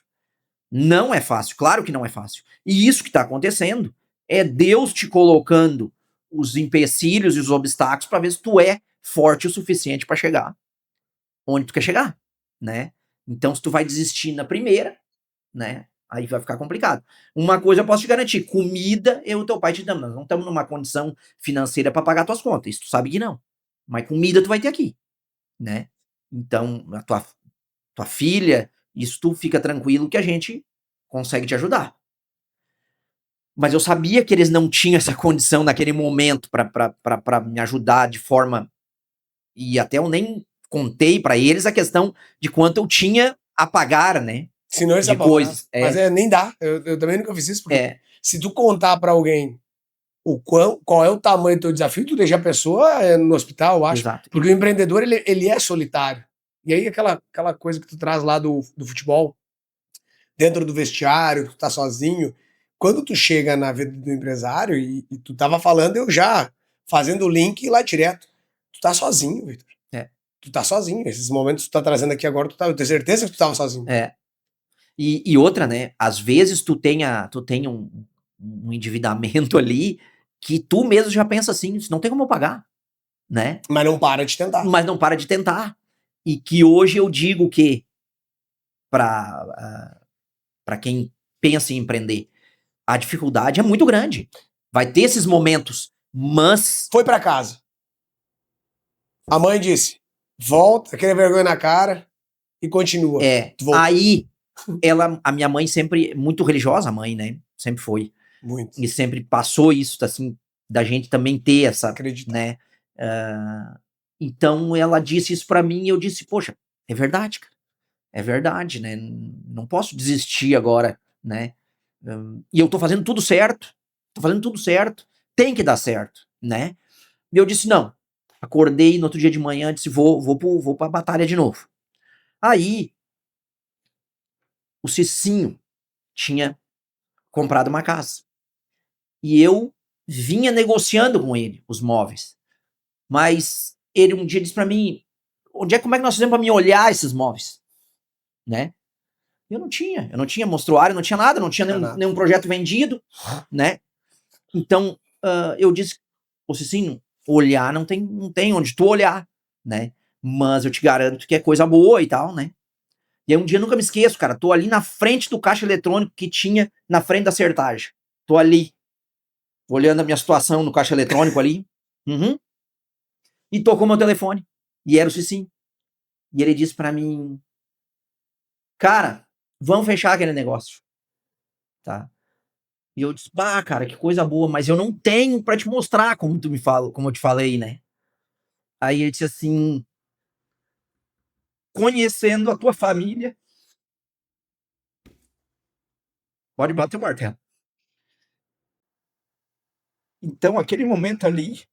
Não é fácil, claro que não é fácil. E isso que está acontecendo é Deus te colocando os empecilhos e os obstáculos para ver se tu é forte o suficiente para chegar onde tu quer chegar, né? Então, se tu vai desistir na primeira, né? Aí vai ficar complicado. Uma coisa eu posso te garantir: comida eu e o teu pai te damos. Nós não estamos numa condição financeira para pagar tuas contas. Isso tu sabe que não. Mas comida tu vai ter aqui, né? Então, a tua filha, isso tu fica tranquilo que a gente consegue te ajudar. Mas eu sabia que eles não tinham essa condição naquele momento para me ajudar de forma. E até eu nem contei para eles a questão de quanto eu tinha a pagar, né? Senão eles De coisas. Mas nem dá. Eu também nunca fiz isso, porque se tu contar para alguém qual é o tamanho do teu desafio, tu deixa a pessoa no hospital, eu acho. Exato. Porque o empreendedor, ele é solitário. E aí aquela coisa que tu traz lá do futebol, dentro do vestiário, tu tá sozinho. Quando tu chega na vida do empresário, e tu tava falando, eu já fazendo o link lá direto. Tu tá sozinho, Victor. Tu tá sozinho. Esses momentos que tu tá trazendo aqui agora, eu tenho certeza que tu tava sozinho. E outra, né? Às vezes tu tem um endividamento ali que tu mesmo já pensa assim, não tem como eu pagar, né? Mas não para de tentar. Mas não para de tentar. E que hoje eu digo que para quem pensa em empreender, a dificuldade é muito grande. Vai ter esses momentos, mas foi para casa. A mãe disse: volta, aquele vergonha na cara e continua. Aí a minha mãe sempre muito religiosa, a mãe, né? Sempre foi. Muito. E sempre passou isso, assim, da gente também ter essa, acreditar, né? Então ela disse isso para mim e eu disse, poxa, é verdade, cara. É verdade, né? Não posso desistir agora, né? E eu tô fazendo tudo certo. Tem que dar certo, né? E eu disse, não. Acordei no outro dia de manhã, disse, vou pra batalha de novo. Aí, o Cicinho tinha comprado uma casa. E eu vinha negociando com ele os móveis. Mas ele um dia disse para mim, como é que nós fizemos para me olhar esses móveis? Né? Eu não tinha mostruário, não tinha nada, não tinha nenhum projeto vendido, né? Então, eu disse, Cicinho, olhar não tem onde tu olhar, né? Mas eu te garanto que é coisa boa e tal, né? E aí um dia eu nunca me esqueço, cara, tô ali na frente do caixa eletrônico que tinha na frente da Sertage. Tô ali, olhando a minha situação no caixa eletrônico ali. E tocou meu telefone. E era o Cicinho. E ele disse pra mim, cara, vamos fechar aquele negócio. tá? E eu disse, bah, cara, que coisa boa, mas eu não tenho pra te mostrar, como eu te falei, né? Aí ele disse assim, conhecendo a tua família, pode bater o martelo. Então, aquele momento ali,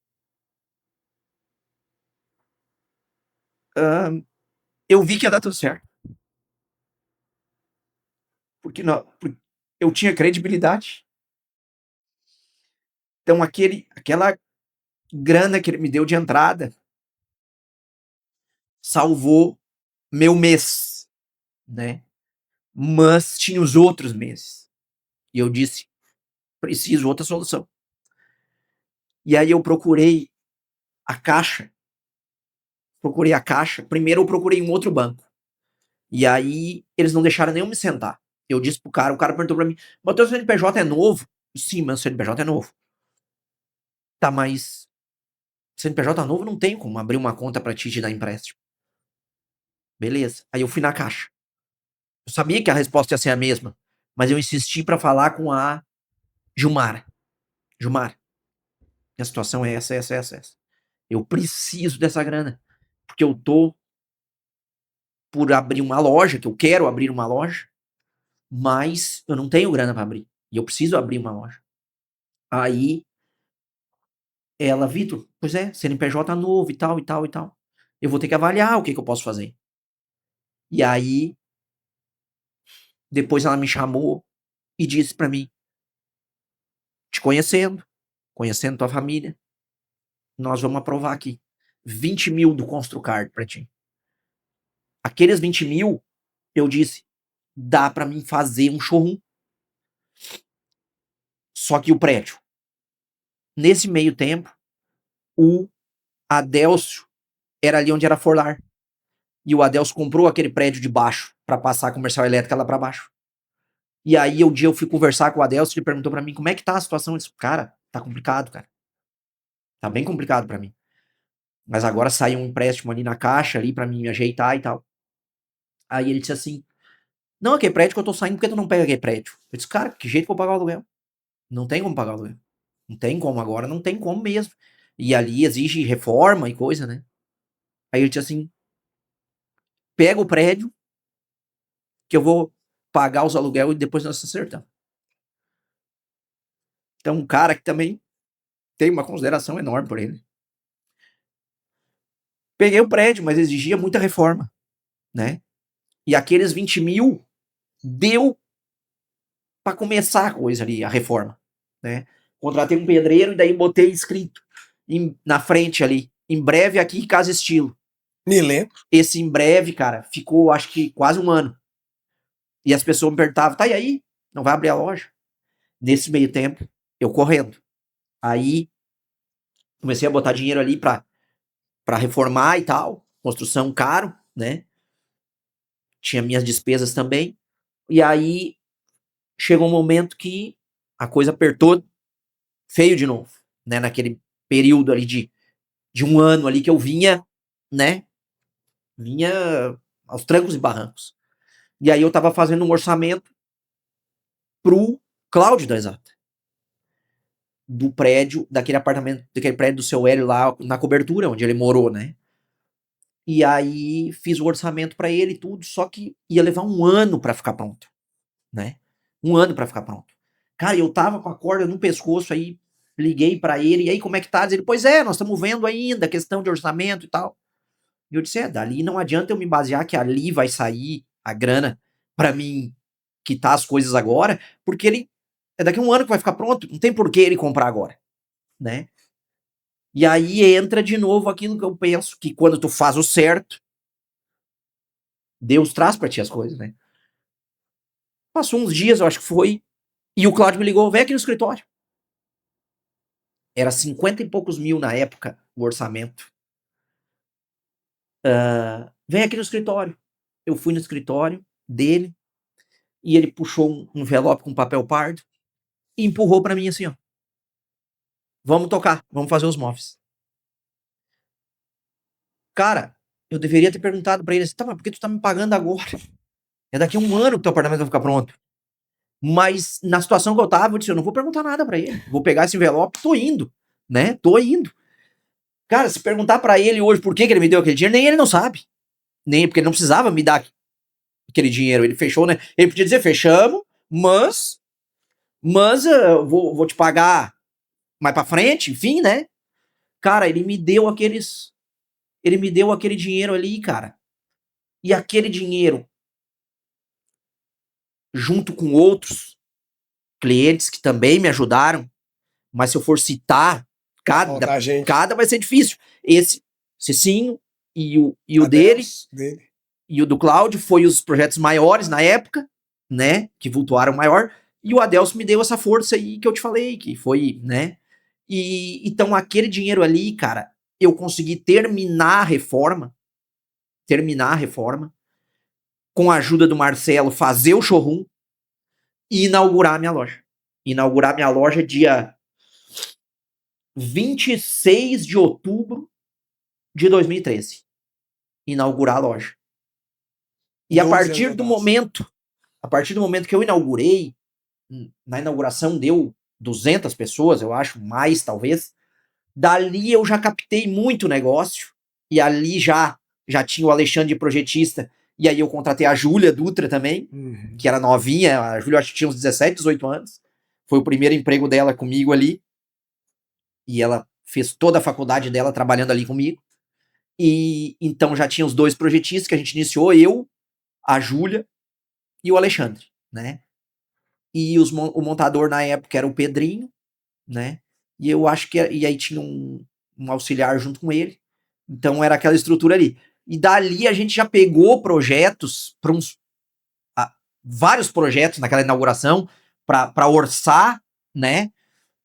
eu vi que ia dar tudo certo. Porque eu tinha credibilidade. Então, aquela grana que ele me deu de entrada salvou meu mês, né? Mas tinha os outros meses. E eu disse, preciso outra solução. E aí eu procurei a Caixa. Primeiro eu procurei um outro banco. E aí eles não deixaram nem eu me sentar. Eu disse pro cara, o cara perguntou pra mim, mas teu CNPJ é novo? Sim, meu CNPJ é novo. Tá, mas CNPJ novo não tem como abrir uma conta pra ti e te dar empréstimo. Beleza. Aí eu fui na Caixa. Eu sabia que a resposta ia ser a mesma, mas eu insisti pra falar com a Gilmar. Gilmar, a situação é essa, essa, essa, essa. Eu preciso dessa grana, porque eu tô por abrir uma loja, que eu quero abrir uma loja, mas eu não tenho grana pra abrir. E eu preciso abrir uma loja. Aí ela, Vitor, pois é, CNPJ novo e tal, e tal, e tal. Eu vou ter que avaliar o que eu posso fazer. E aí, depois ela me chamou e disse pra mim, te conhecendo tua família, nós vamos aprovar aqui 20 mil do Construcard pra ti. Aqueles 20 mil, eu disse, dá pra mim fazer um showroom. Só que o prédio. Nesse meio tempo, o Adélcio era ali onde era a Forlar. E o Adélcio comprou aquele prédio de baixo pra passar a comercial elétrica lá pra baixo. E aí, um dia eu fui conversar com o Adélcio, ele perguntou pra mim como é que tá a situação. Eu disse, cara, tá complicado, cara. Tá bem complicado pra mim. Mas agora saiu um empréstimo ali na Caixa, ali pra mim me ajeitar e tal. Aí ele disse assim, não, aquele prédio que eu tô saindo, por que tu não pega aquele prédio? Eu disse, cara, que jeito que eu vou pagar o aluguel? Não tem como pagar o aluguel. Não tem como agora, não tem como mesmo. E ali exige reforma e coisa, né? Aí ele disse assim, pega o prédio, que eu vou pagar os aluguel e depois nós acertamos. Então, um cara que também tem uma consideração enorme por ele. Peguei o prédio, mas exigia muita reforma, né? E aqueles 20 mil deu para começar a coisa ali, a reforma, né? Contratei um pedreiro e daí botei escrito na frente ali, em breve aqui, Casa Estilo. Me lembro. Esse em breve, cara, ficou acho que quase um ano. E as pessoas me perguntavam, tá, e aí? Não vai abrir a loja? Nesse meio tempo, eu correndo. Aí comecei a botar dinheiro ali para reformar e tal, construção caro, né? Tinha minhas despesas também. E aí chegou um momento que a coisa apertou feio de novo, né? Naquele período ali de um ano ali que eu vinha, né? Vinha aos trancos e barrancos. E aí eu tava fazendo um orçamento pro Cláudio da Exata. Do prédio, daquele apartamento, daquele prédio do seu Hélio lá na cobertura, onde ele morou, né? E aí fiz o orçamento para ele e tudo, só que ia levar um ano para ficar pronto, né? Um ano para ficar pronto. Cara, eu tava com a corda no pescoço aí, liguei para ele, e aí como é que tá? Ele, pois é, nós estamos vendo ainda, questão de orçamento e tal. E eu disse, dali não adianta eu me basear que ali vai sair a grana para mim quitar as coisas agora, porque ele é daqui a um ano que vai ficar pronto, não tem por que ele comprar agora, né? E aí entra de novo aquilo que eu penso, que quando tu faz o certo, Deus traz pra ti as coisas, né? Passou uns dias, eu acho que foi, e o Cláudio me ligou, vem aqui no escritório. Era 50 e poucos mil na época, o orçamento. Vem aqui no escritório. Eu fui no escritório dele, e ele puxou um envelope com papel pardo, e empurrou pra mim assim, ó. Vamos tocar, vamos fazer os móveis. Cara, eu deveria ter perguntado pra ele assim, tá, mas por que tu tá me pagando agora? É daqui a um ano que teu apartamento vai ficar pronto. Mas na situação que eu tava, eu disse, eu não vou perguntar nada pra ele. Vou pegar esse envelope, tô indo, né? Tô indo. Cara, se perguntar pra ele hoje por que ele me deu aquele dinheiro, nem ele não sabe. Nem porque ele não precisava me dar aquele dinheiro. Ele fechou, né? Ele podia dizer, fechamos, mas eu vou te pagar mais pra frente, enfim, né? Cara, ele me deu aquele dinheiro ali, cara. E aquele dinheiro, junto com outros clientes que também me ajudaram, mas se eu for citar, cada vai ser difícil. Esse Cicinho e o dele, e o do Cláudio, foi os projetos maiores na época, né, que vultuaram maior, e o Adelso me deu essa força aí que eu te falei, que foi, né, e então aquele dinheiro ali, cara, eu consegui terminar a reforma, com a ajuda do Marcelo, fazer o showroom e inaugurar minha loja. Inaugurar minha loja dia 26 de outubro de 2013. Inaugurar a loja. E a partir do momento que eu inaugurei, na inauguração deu 200 pessoas, eu acho, mais talvez. Dali eu já captei muito negócio, e ali já tinha o Alexandre de projetista, e aí eu contratei a Júlia Dutra também, que era novinha, a Júlia acho que tinha uns 17, 18 anos. Foi o primeiro emprego dela comigo ali. E ela fez toda a faculdade dela trabalhando ali comigo. E então já tinha os 2 projetistas que a gente iniciou, eu, a Júlia e o Alexandre, né? E o montador na época era o Pedrinho, né? E eu acho que e aí tinha um auxiliar junto com ele. Então era aquela estrutura ali. E dali a gente já pegou projetos para vários projetos naquela inauguração para orçar, né?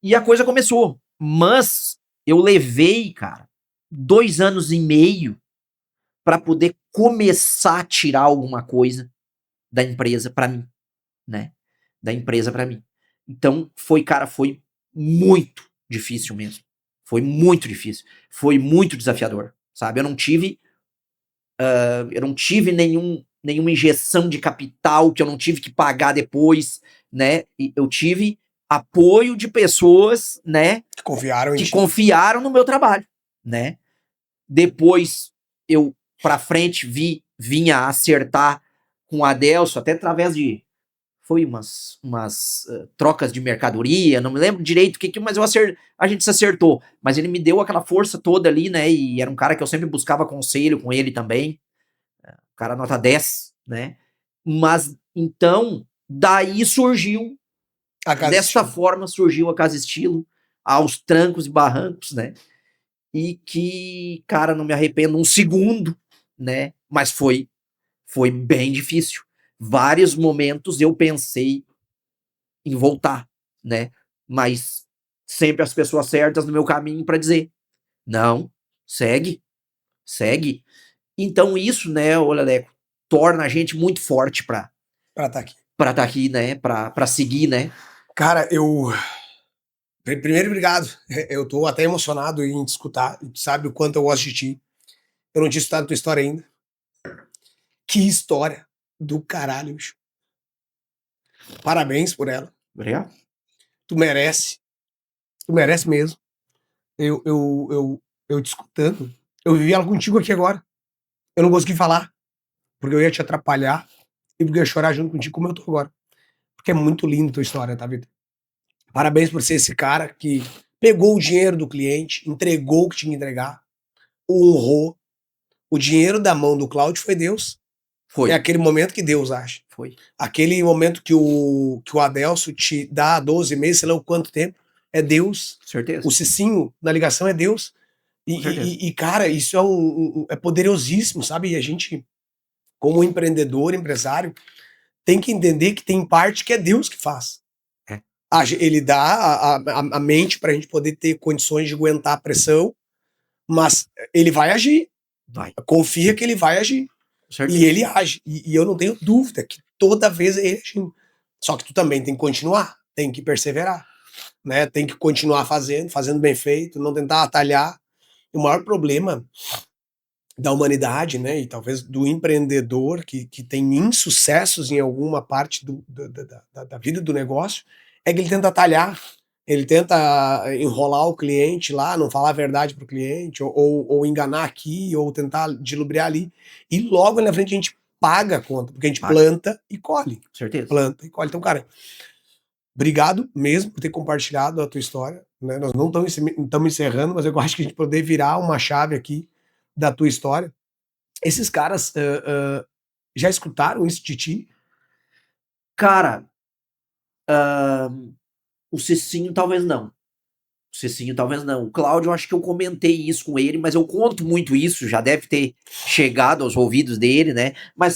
E a coisa começou. Mas eu levei, cara, 2 anos e meio para poder começar a tirar alguma coisa da empresa para mim, né? Da empresa para mim. Então foi muito difícil mesmo. Foi muito difícil. Foi muito desafiador, sabe? Eu não tive nenhuma injeção de capital que eu não tive que pagar depois, né? E eu tive apoio de pessoas, né? Que confiaram no meu trabalho, né? Depois eu pra frente vinha acertar com o Adelso, até através de umas trocas de mercadoria, não me lembro direito o que, mas a gente se acertou, mas ele me deu aquela força toda ali, né, e era um cara que eu sempre buscava conselho com ele também, cara nota 10, né, mas então, daí surgiu, dessa forma surgiu a Casa Estilo, aos trancos e barrancos, né, e que, cara, não me arrependo um segundo, né, mas foi bem difícil. Vários momentos eu pensei em voltar, né? Mas sempre as pessoas certas no meu caminho para dizer, não, segue. Então isso, né, ô Leleco, torna a gente muito forte para estar aqui, né, para seguir, né? Cara, primeiro, obrigado. Eu tô até emocionado em te escutar. Tu sabe o quanto eu gosto de ti. Eu não tinha escutado a tua história ainda. Que história do caralho, bicho. Parabéns por ela. Obrigado. Tu merece. Tu merece mesmo. Eu te escutando. Eu vivi ela contigo aqui agora. Eu não consegui falar. Porque eu ia te atrapalhar. E porque eu ia chorar junto contigo como eu tô agora. Porque é muito lindo a tua história, tá, Vitor? Parabéns por ser esse cara que pegou o dinheiro do cliente, entregou o que tinha que entregar, o honrou. O dinheiro da mão do Cláudio foi Deus. Foi. É aquele momento que Deus acha. Foi. Aquele momento que o Adelso te dá 12 meses, sei lá o quanto tempo, é Deus. Certeza. O Cicinho na ligação é Deus. E cara, isso é poderosíssimo, sabe? E a gente, como empreendedor, empresário, tem que entender que tem parte que é Deus que faz. Ele dá a mente pra gente poder ter condições de aguentar a pressão, mas ele vai agir. Vai. Confia que ele vai agir. Certeza. E ele age. E eu não tenho dúvida que toda vez ele agindo. Só que tu também tem que continuar, tem que perseverar, né? Tem que continuar fazendo bem feito, não tentar atalhar. O maior problema da humanidade, né, e talvez do empreendedor que tem insucessos em alguma parte da vida do negócio, é que ele tenta atalhar, ele tenta enrolar o cliente lá, não falar a verdade para o cliente, ou enganar aqui, ou tentar dilubriar ali, e logo na frente a gente paga a conta, porque a gente Paga. planta e colhe. Com certeza. Planta e colhe. Então, cara, obrigado mesmo por ter compartilhado a tua história, né? Nós não estamos encerrando, mas eu acho que a gente poder virar uma chave aqui da tua história. Esses caras já escutaram isso de ti? Cara, o Cicinho talvez não. O Cicinho talvez não. O Cláudio, eu acho que eu comentei isso com ele, mas eu conto muito isso, já deve ter chegado aos ouvidos dele, né? Mas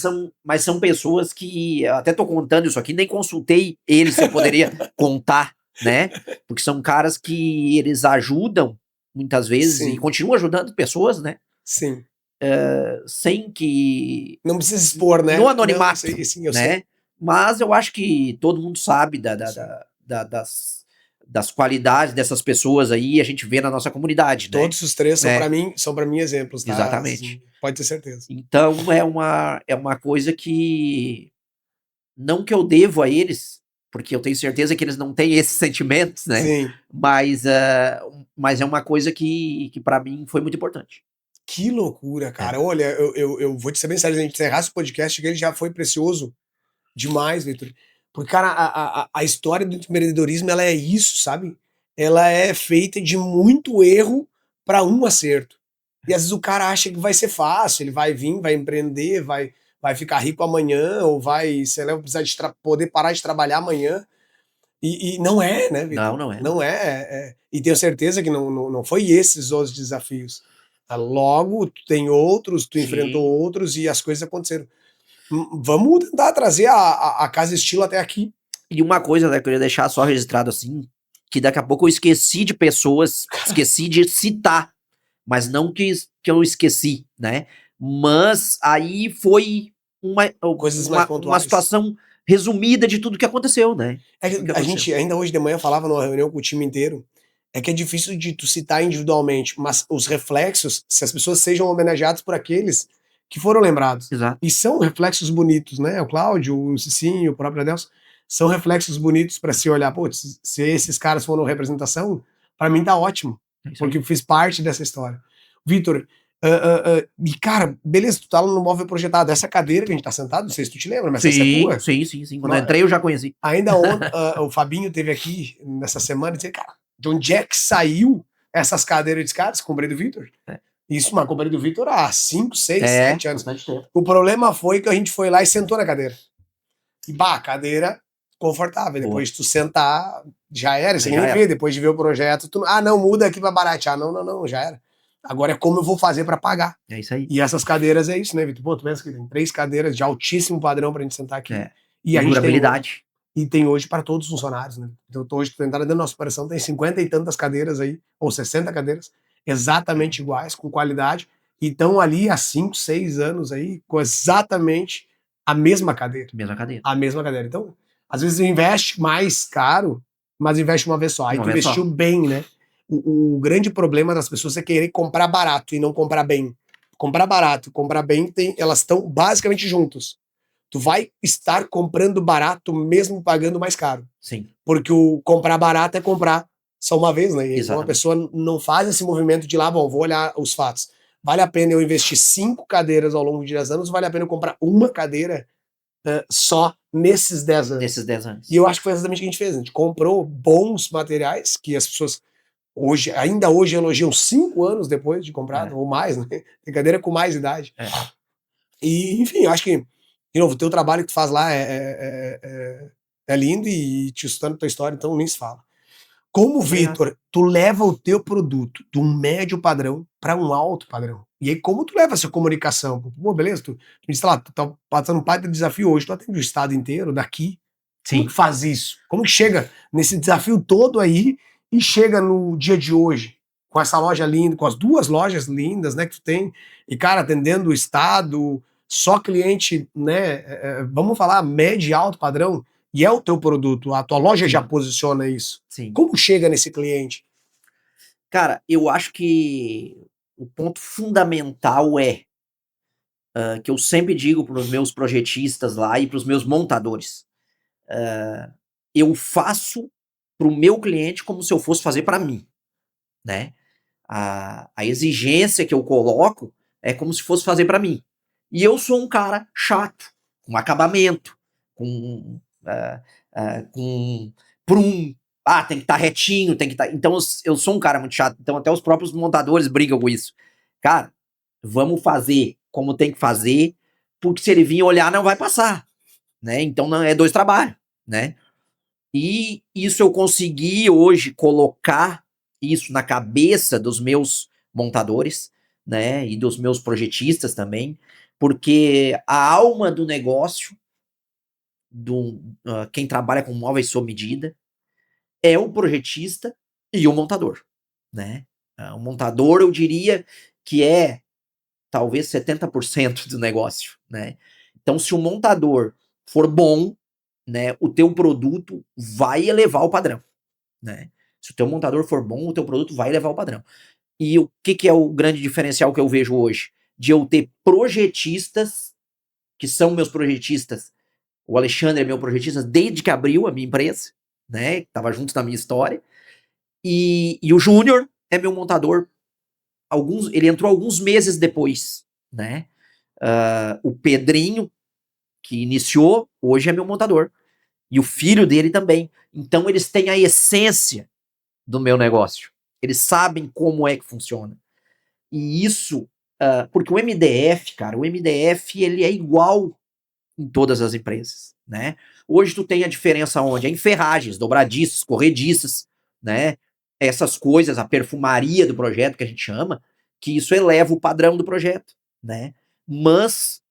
são pessoas que, eu até tô contando isso aqui, nem consultei ele se eu poderia contar, né? Porque são caras que eles ajudam muitas vezes e Sim, continuam ajudando pessoas, né? sim. Sem que Não precisa expor, né? no Não, anonimato, sim, eu sei. né? Mas eu acho que todo mundo sabe Sim. das qualidades dessas pessoas aí, a gente vê na nossa comunidade, né? Todos os três É. são para mim exemplos, tá? Exatamente. Assim, pode ter certeza. Então é uma coisa que não que eu devo a eles, porque eu tenho certeza que eles não têm esses sentimentos, né? Sim. Mas é uma coisa que para mim foi muito importante. Que loucura, cara. Olha, eu vou te ser bem sério, se a gente encerrar esse podcast, que ele já foi precioso demais, Vitor. Porque, cara, a história do empreendedorismo, ela é isso, sabe? Ela é feita de muito erro para um acerto. E às vezes o cara acha que vai ser fácil, ele vai vir, vai empreender, vai ficar rico amanhã, ou vai, sei lá, precisar poder parar de trabalhar amanhã. E não é, né, Vitor? Não é. Não é. E tenho certeza que não foi esses os desafios. Logo, tu tem outros, tu Sim. enfrentou outros e as coisas aconteceram. Vamos tentar trazer a Casa Estilo até aqui. E uma coisa, né, que eu ia deixar só registrado assim, que daqui a pouco eu esqueci de pessoas, esqueci de citar, mas não que eu esqueci, né? Mas aí foi Coisas mais uma pontuais. situação resumida de tudo que aconteceu, né? A gente ainda hoje de manhã falava numa reunião com o time inteiro, é que é difícil de tu citar individualmente, mas os reflexos, se as pessoas sejam homenageadas por aqueles que foram lembrados. Exato. E são reflexos bonitos, né? O Cláudio, o Cicinho, o próprio Adelson, são reflexos bonitos para se olhar, pô, se esses caras foram representação, para mim tá ótimo, porque eu fiz parte dessa história. Vitor, e cara, beleza, tu tá lá no móvel projetado, essa cadeira que a gente tá sentado, não sei se tu te lembra, mas essa é tua? Sim. Quando eu entrei eu já conheci. Ainda ontem, o Fabinho teve aqui nessa semana e disse, cara, de onde é que saiu essas cadeiras de cara? Comprei do Vitor. Isso, mas comprei do Vitor há 5, 6, 7 anos. O problema foi que a gente foi lá e sentou na cadeira. E bah, cadeira confortável. Depois de tu sentar, já era. Você nem vê, depois de ver o projeto, não, muda aqui pra baratear. Não, já era. Agora é como eu vou fazer pra pagar. É isso aí. E essas cadeiras é isso, né, Vitor? Pô, tu pensa que tem 3 cadeiras de altíssimo padrão pra gente sentar aqui. E a durabilidade. E tem hoje para todos os funcionários, né? Então, hoje, tu entrar dentro da nossa operação, tem 50 e tantas cadeiras aí, ou 60 cadeiras, exatamente iguais, com qualidade, e estão ali há 5, 6 anos aí, com exatamente a mesma cadeira. A mesma cadeira. Então, às vezes investe mais caro, mas investe uma vez só. Aí tu investiu bem, né? O grande problema das pessoas é querer comprar barato e não comprar bem. Comprar barato e comprar bem, elas estão basicamente juntos. Tu vai estar comprando barato mesmo pagando mais caro. Sim. Porque o comprar barato é comprar só uma vez, né? Exatamente. Então a pessoa não faz esse movimento de lá, bom, vou olhar os fatos. Vale a pena eu investir 5 cadeiras ao longo de 10 anos, vale a pena eu comprar uma cadeira só nesses 10 anos. Nesses 10 anos. E eu acho que foi exatamente o que a gente fez. A gente comprou bons materiais que as pessoas ainda hoje elogiam 5 anos depois de comprado, ou mais, né? Tem cadeira com mais idade. E, enfim, eu acho que, de novo, o teu trabalho que tu faz lá é lindo e te estudando tua história, então nem se fala. Como, Vitor, tu leva o teu produto de um médio padrão para um alto padrão? E aí, como tu leva essa comunicação? Pô, beleza, tu me disse lá, tu tá passando um pai de desafio hoje, tu atende o estado inteiro daqui. Sim. Como que faz isso? Como que chega nesse desafio todo aí e chega no dia de hoje? Com essa loja linda, com as 2 lojas lindas, né, que tu tem, e, cara, atendendo o estado, só cliente, né, vamos falar médio e alto padrão, e é o teu produto, a tua loja já posiciona isso. Sim. Como chega nesse cliente? Cara, eu acho que o ponto fundamental é que eu sempre digo para os meus projetistas lá e para os meus montadores. Eu faço para o meu cliente como se eu fosse fazer para mim, né? A exigência que eu coloco é como se fosse fazer para mim. E eu sou um cara chato, com acabamento, com com prum, tem que estar retinho, tem que estar. Então eu sou um cara muito chato. Então até os próprios montadores brigam com isso. Cara, vamos fazer como tem que fazer, porque se ele vir olhar não vai passar, né? Então não é 2 trabalhos, né? E isso eu consegui hoje colocar isso na cabeça dos meus montadores, né, e dos meus projetistas também, porque a alma do negócio, quem trabalha com móveis sob medida, é o projetista e o montador, né. O montador eu diria que é talvez 70% do negócio, né. Então se o montador for bom, né, o teu produto vai elevar o padrão, né. Se o teu montador for bom, o teu produto vai elevar o padrão. E o que é o grande diferencial que eu vejo hoje? De eu ter projetistas, que são meus projetistas, o Alexandre é meu projetista desde que abriu a minha empresa, né, estava junto na minha história, e o Júnior é meu montador, ele entrou alguns meses depois, né. O Pedrinho, que iniciou, hoje é meu montador. E o filho dele também. Então eles têm a essência do meu negócio. Eles sabem como é que funciona. E isso, porque o MDF, cara, o MDF ele é igual em todas as empresas, né? Hoje tu tem a diferença onde? É em ferragens, dobradiças, corrediças, né? Essas coisas, a perfumaria do projeto que a gente chama, que isso eleva o padrão do projeto, né? Mas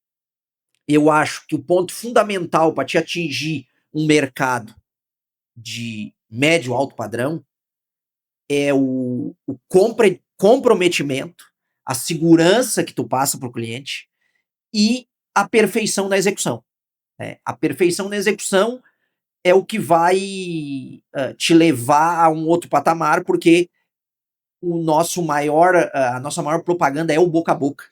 eu acho que o ponto fundamental para te atingir um mercado de médio alto padrão é o comprometimento, a segurança que tu passa para o cliente e a perfeição na execução. Né? A perfeição na execução é o que vai te levar a um outro patamar, porque a nossa maior propaganda é o boca a boca.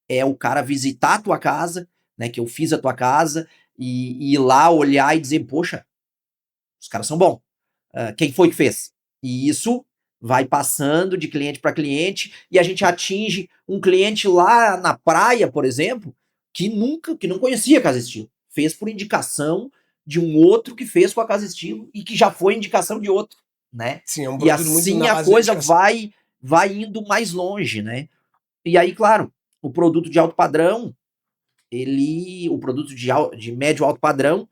É o cara visitar a tua casa, né, que eu fiz a tua casa, e ir lá olhar e dizer, poxa, os caras são bons. Quem foi que fez? E isso vai passando de cliente para cliente e a gente atinge um cliente lá na praia, por exemplo, que não conhecia a Casa Estilo. Fez por indicação de um outro que fez com a Casa Estilo e que já foi indicação de outro, né? Sim, é um E produto muito assim na a base da coisa indicação. vai indo mais longe, né? E aí, claro, o produto de alto padrão, o produto de médio alto padrão,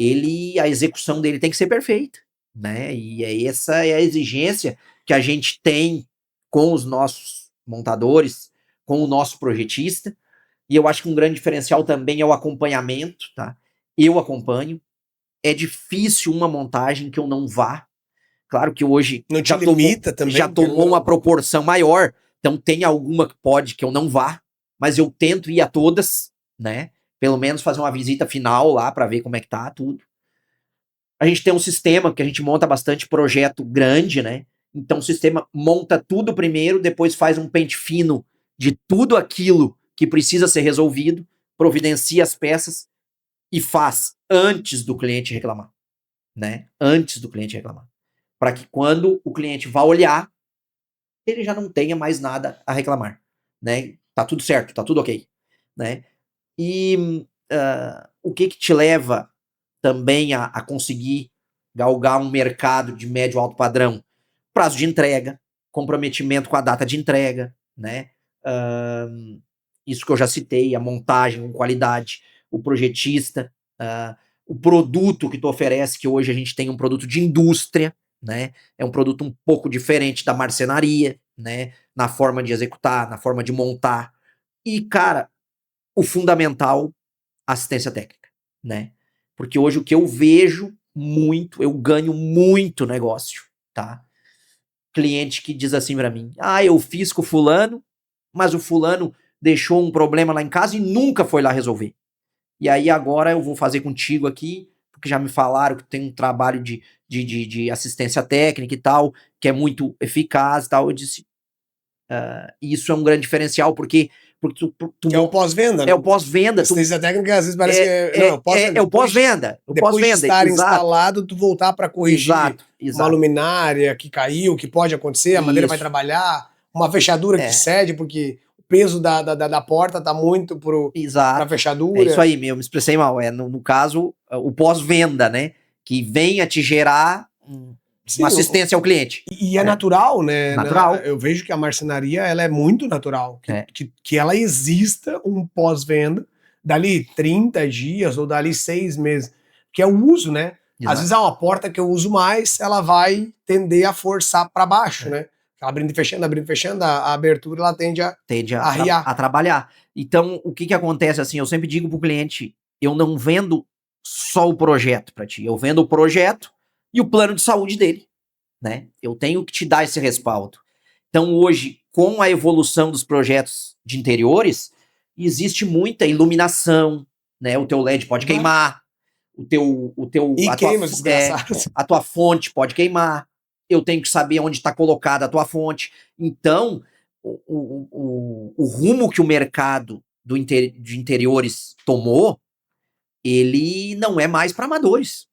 a execução dele tem que ser perfeita, né? E essa é a exigência que a gente tem com os nossos montadores, com o nosso projetista. E eu acho que um grande diferencial também é o acompanhamento, tá? Eu acompanho. É difícil uma montagem que eu não vá. Claro que hoje Não te limita já também, tomou querendo uma ou não. proporção maior, então tem alguma que pode que eu não vá, mas eu tento ir a todas, né? Pelo menos fazer uma visita final lá para ver como é que tá tudo. A gente tem um sistema que a gente monta bastante projeto grande, né? Então o sistema monta tudo primeiro, depois faz um pente fino de tudo aquilo que precisa ser resolvido, providencia as peças e faz antes do cliente reclamar, né? Antes do cliente reclamar. Para que quando o cliente vá olhar, ele já não tenha mais nada a reclamar, né? Tá tudo certo, tá tudo ok, né? E o que te leva também a conseguir galgar um mercado de médio alto padrão? Prazo de entrega, comprometimento com a data de entrega, né? Isso que eu já citei, a montagem com qualidade, o projetista, o produto que tu oferece, que hoje a gente tem um produto de indústria, né? É um produto um pouco diferente da marcenaria, né? Na forma de executar, na forma de montar. E, cara, o fundamental, assistência técnica, né? Porque hoje o que eu vejo muito, eu ganho muito negócio, tá? Cliente que diz assim pra mim: eu fiz com o fulano, mas o fulano deixou um problema lá em casa e nunca foi lá resolver. E aí agora eu vou fazer contigo aqui, porque já me falaram que tem um trabalho de assistência técnica e tal, que é muito eficaz e tal. Eu disse, isso é um grande diferencial, Porque que é o pós-venda, né? É o pós-venda. Assistência técnica às vezes parece que é o pós-venda. Depois de estar instalado, tu voltar para corrigir uma luminária que caiu, que pode acontecer, a madeira vai trabalhar, uma fechadura que cede, porque o peso da porta tá muito para a fechadura. É isso aí, eu me expressei mal. No caso, o pós-venda, né? Que venha te gerar uma assistência ao cliente. E é natural, né? Natural. Eu vejo que a marcenaria ela é muito natural. Que ela exista um pós-venda dali 30 dias ou dali 6 meses. Que é o uso, né? Exato. Às vezes uma porta que eu uso mais, ela vai tender a forçar para baixo, né? Ela abrindo e fechando, a abertura ela tende a riar. A trabalhar. Então, o que acontece assim? Eu sempre digo pro cliente, eu não vendo só o projeto para ti, eu vendo o projeto e o plano de saúde dele, né? Eu tenho que te dar esse respaldo. Então, hoje, com a evolução dos projetos de interiores, existe muita iluminação, né? O teu LED pode queimar, a tua fonte pode queimar, eu tenho que saber onde está colocada a tua fonte. Então, o rumo que o mercado de interiores tomou, ele não é mais para amadores.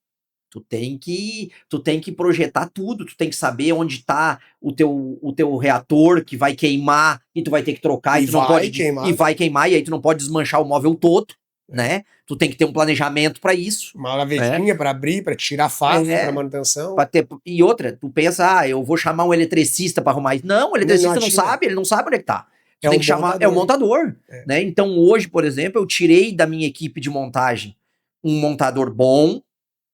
Tu tem que projetar tudo, tu tem que saber onde está o teu reator que vai queimar e tu vai ter que trocar e tu não pode queimar. E vai queimar, e aí tu não pode desmanchar o móvel todo, né? Tu tem que ter um planejamento para isso. Uma gavetinha para abrir, para tirar fácil, para manutenção. E outra, tu pensa, eu vou chamar um eletricista para arrumar isso. Não, o eletricista não sabe, ele não sabe onde é que tá. Tu tem que chamar, é o montador. Né? Então hoje, por exemplo, eu tirei da minha equipe de montagem um montador bom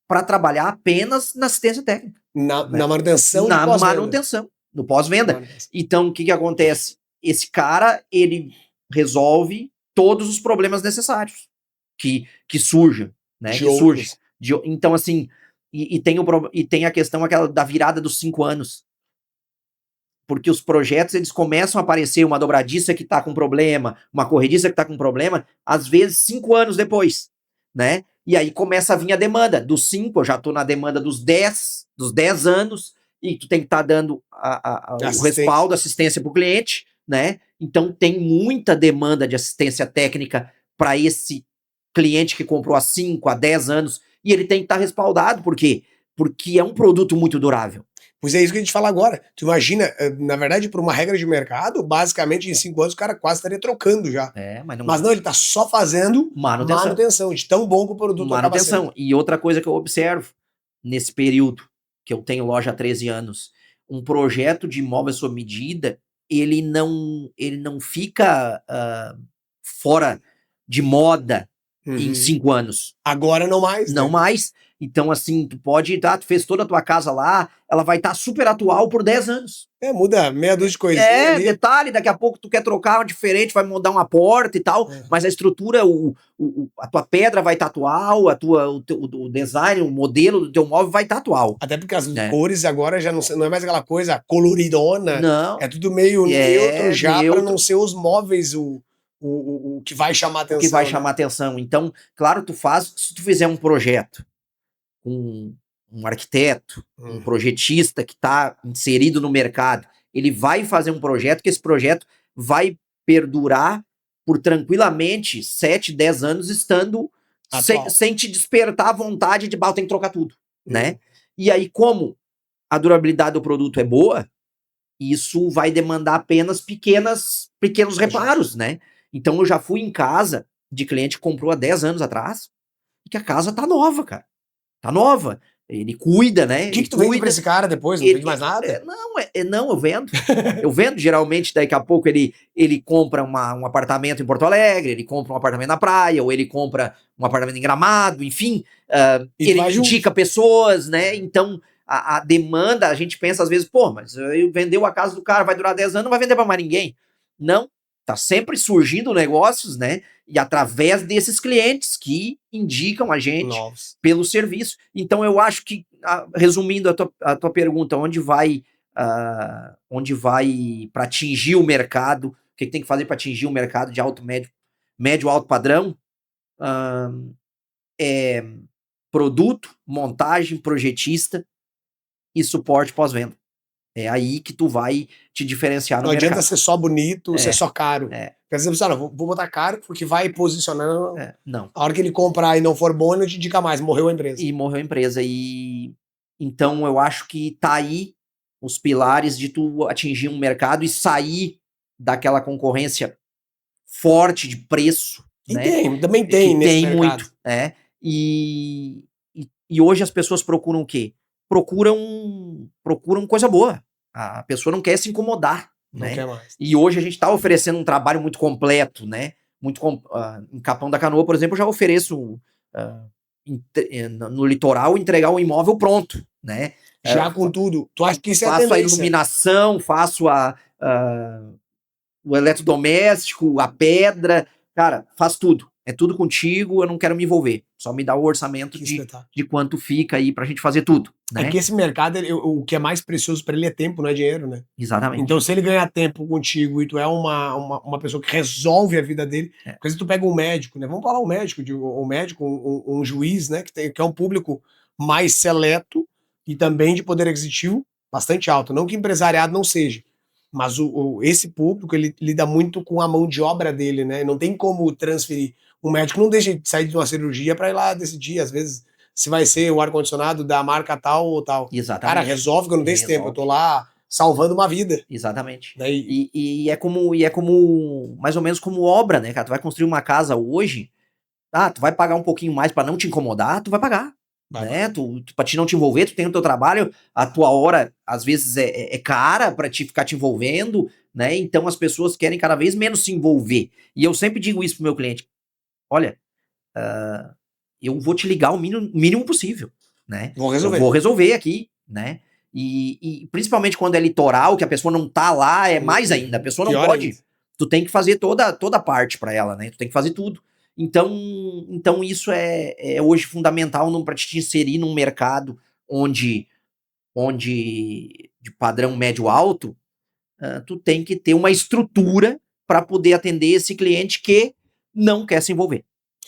para trabalhar apenas na assistência técnica. Na manutenção. Na manutenção, no pós-venda. Então, o que acontece? Esse cara, ele resolve todos os problemas necessários que surjam, né? Então, assim, e tem a questão aquela da virada dos 5 anos. Porque os projetos, eles começam a aparecer uma dobradiça que tá com problema, uma corrediça que tá com problema, às vezes 5 anos depois, né? E aí começa a vir a demanda. Dos 5, eu já tô na demanda dos 10 anos, e tu tem que estar dando o respaldo, assistência pro cliente, né? Então tem muita demanda de assistência técnica para esse cliente que comprou há 5, há 10 anos, e ele tem que estar respaldado. Por quê? Porque é um produto muito durável. Pois é isso que a gente fala agora. Tu imagina, na verdade, por uma regra de mercado, basicamente em 5 anos o cara quase estaria trocando já. Mas não, ele tá só fazendo manutenção de tão bom que o produto acaba sendo. E outra coisa que eu observo nesse período, que eu tenho loja há 13 anos, um projeto de imóvel sob medida, ele não fica fora de moda em 5 anos. Agora não mais. Não mais. Então, assim, tu fez toda a tua casa lá, ela vai estar super atual por 10 anos. Muda meia dúzia de coisinhas ali. Detalhe, daqui a pouco tu quer trocar uma diferente, vai mudar uma porta e tal, mas a estrutura, a tua pedra vai estar atual, o design, o modelo do teu móvel vai estar atual. Até porque as cores agora já não é mais aquela coisa coloridona. Não. É tudo meio neutro já, para não ser os móveis o que vai chamar atenção. O que vai chamar atenção. Então, claro, se tu fizer um projeto, um arquiteto, um projetista que está inserido no mercado, ele vai fazer um projeto que esse projeto vai perdurar por tranquilamente 7, 10 anos estando sem te despertar a vontade de tem que trocar tudo, né? E aí, como a durabilidade do produto é boa, isso vai demandar apenas pequenos reparos, né? Então eu já fui em casa de cliente que comprou há 10 anos atrás e que a casa tá nova, cara. Tá nova. Ele cuida, né? O que tu vende pra esse cara depois? Não vende mais nada? Não, eu vendo. Eu vendo, geralmente, daqui a pouco ele compra um apartamento em Porto Alegre, ele compra um apartamento na praia, ou ele compra um apartamento em Gramado, enfim. Ele indica pessoas, né? Então, a demanda, a gente pensa às vezes, mas vendeu a casa do cara, vai durar 10 anos, não vai vender pra mais ninguém. Não. Tá sempre surgindo negócios, né? E através desses clientes que indicam a gente pelo serviço. Então, eu acho que, resumindo a tua pergunta, onde vai para atingir o mercado, o que tem que fazer para atingir o mercado de alto, médio, alto padrão, é produto, montagem, projetista e suporte pós-venda. É aí que tu vai te diferenciar no Não adianta mercado. ser só bonito, ser só caro. É, Quer dizer, você, vou botar caro porque vai posicionando. não. A hora que ele comprar e não for bom, ele não te indica mais, morreu a empresa. E morreu a empresa. E então eu acho que tá aí os pilares de tu atingir um mercado e sair daquela concorrência forte de preço, E né? também Que tem nesse tem mercado. muito, e hoje as pessoas procuram o quê? Procuram coisa boa. A pessoa não quer se incomodar, Não né? quer mais. E hoje a gente está oferecendo um trabalho muito completo, né? Em Capão da Canoa, por exemplo, eu já ofereço no litoral entregar o imóvel pronto, né? Já com tudo. Tu acha que isso é a Faço a tendência? iluminação, faço o eletrodoméstico, a pedra, cara, faz tudo. É tudo contigo, eu não quero me envolver. Só me dá o orçamento Que espetáculo. de quanto fica aí pra gente fazer tudo, É né? que esse mercado, o que é mais precioso para ele é tempo, não é dinheiro, né? Exatamente. Então, se ele ganhar tempo contigo e tu é uma pessoa que resolve a vida dele, porque se tu pega um médico, né? Vamos falar um médico, um médico, um juiz, né? Que é um público mais seleto e também de poder aquisitivo bastante alto. Não que empresariado não seja, mas esse público, ele lida muito com a mão de obra dele, né? Não tem como transferir. O médico não deixa de sair de uma cirurgia para ir lá decidir, às vezes, se vai ser o ar-condicionado da marca tal ou tal. Cara, Exatamente. resolve que eu não tenho esse tempo. Eu tô lá salvando uma vida. Exatamente. Daí, E é como, mais ou menos como obra, né, cara? Tu vai construir uma casa hoje, tu vai pagar um pouquinho mais pra não te incomodar, tu vai pagar. Né? Pra te não te envolver, tu tem o teu trabalho, a tua hora às vezes é cara pra te ficar te envolvendo, né? Então as pessoas querem cada vez menos se envolver. E eu sempre digo isso pro meu cliente: olha, eu vou te ligar o mínimo possível, né? vou Eu resolver. vou resolver aqui, né? E principalmente quando é litoral, que a pessoa não tá lá, é mais ainda. A pessoa não Pior ainda. pode. Tu tem que fazer toda a parte para ela, né? Tu tem que fazer tudo. Então isso é hoje fundamental para te inserir num mercado onde de padrão médio alto, tu tem que ter uma estrutura para poder atender esse cliente que não quer se envolver,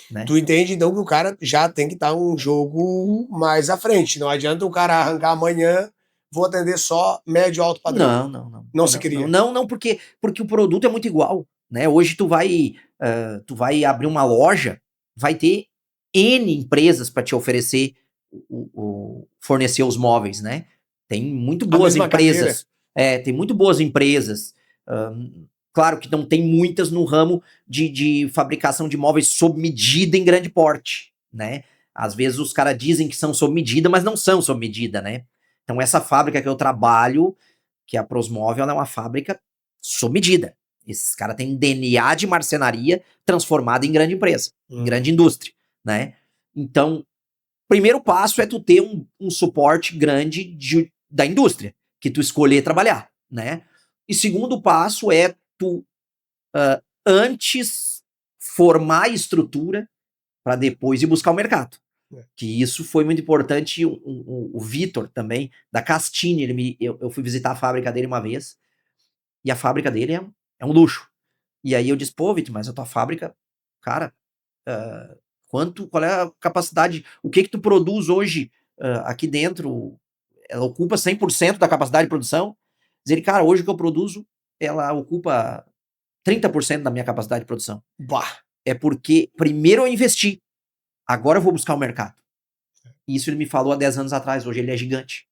né? Tu entende, então, que o cara já tem que estar um jogo mais à frente. Não adianta o cara arrancar amanhã, vou atender só médio alto padrão. Não se queria. Não, porque o produto é muito igual, né? Hoje tu vai abrir uma loja, vai ter N empresas para te oferecer fornecer os móveis, né? Tem muito A boas mesma carteira. empresas, tem muito boas empresas. Claro que não tem muitas no ramo de fabricação de móveis sob medida em grande porte, né? Às vezes os caras dizem que são sob medida, mas não são sob medida, né? Então essa fábrica que eu trabalho, que é a Prosmóvel, ela é uma fábrica sob medida. Esses caras têm DNA de marcenaria transformada em grande empresa, em grande indústria, né? Então, primeiro passo é tu ter um suporte grande da indústria, que tu escolher trabalhar, né? E segundo passo é tu antes formar a estrutura para depois ir buscar o mercado. Que isso foi muito importante. O Vitor também, da Castini, eu fui visitar a fábrica dele uma vez, e a fábrica dele é um luxo. E aí eu disse, pô, Vitor, mas a tua fábrica, cara, qual é a capacidade, o que tu produz hoje aqui dentro? Ela ocupa 100% da capacidade de produção? Diz ele, cara, hoje o que eu produzo, ela ocupa 30% da minha capacidade de produção. Bah. É porque primeiro eu investi, agora eu vou buscar o mercado. Isso ele me falou há 10 anos atrás, hoje ele é gigante.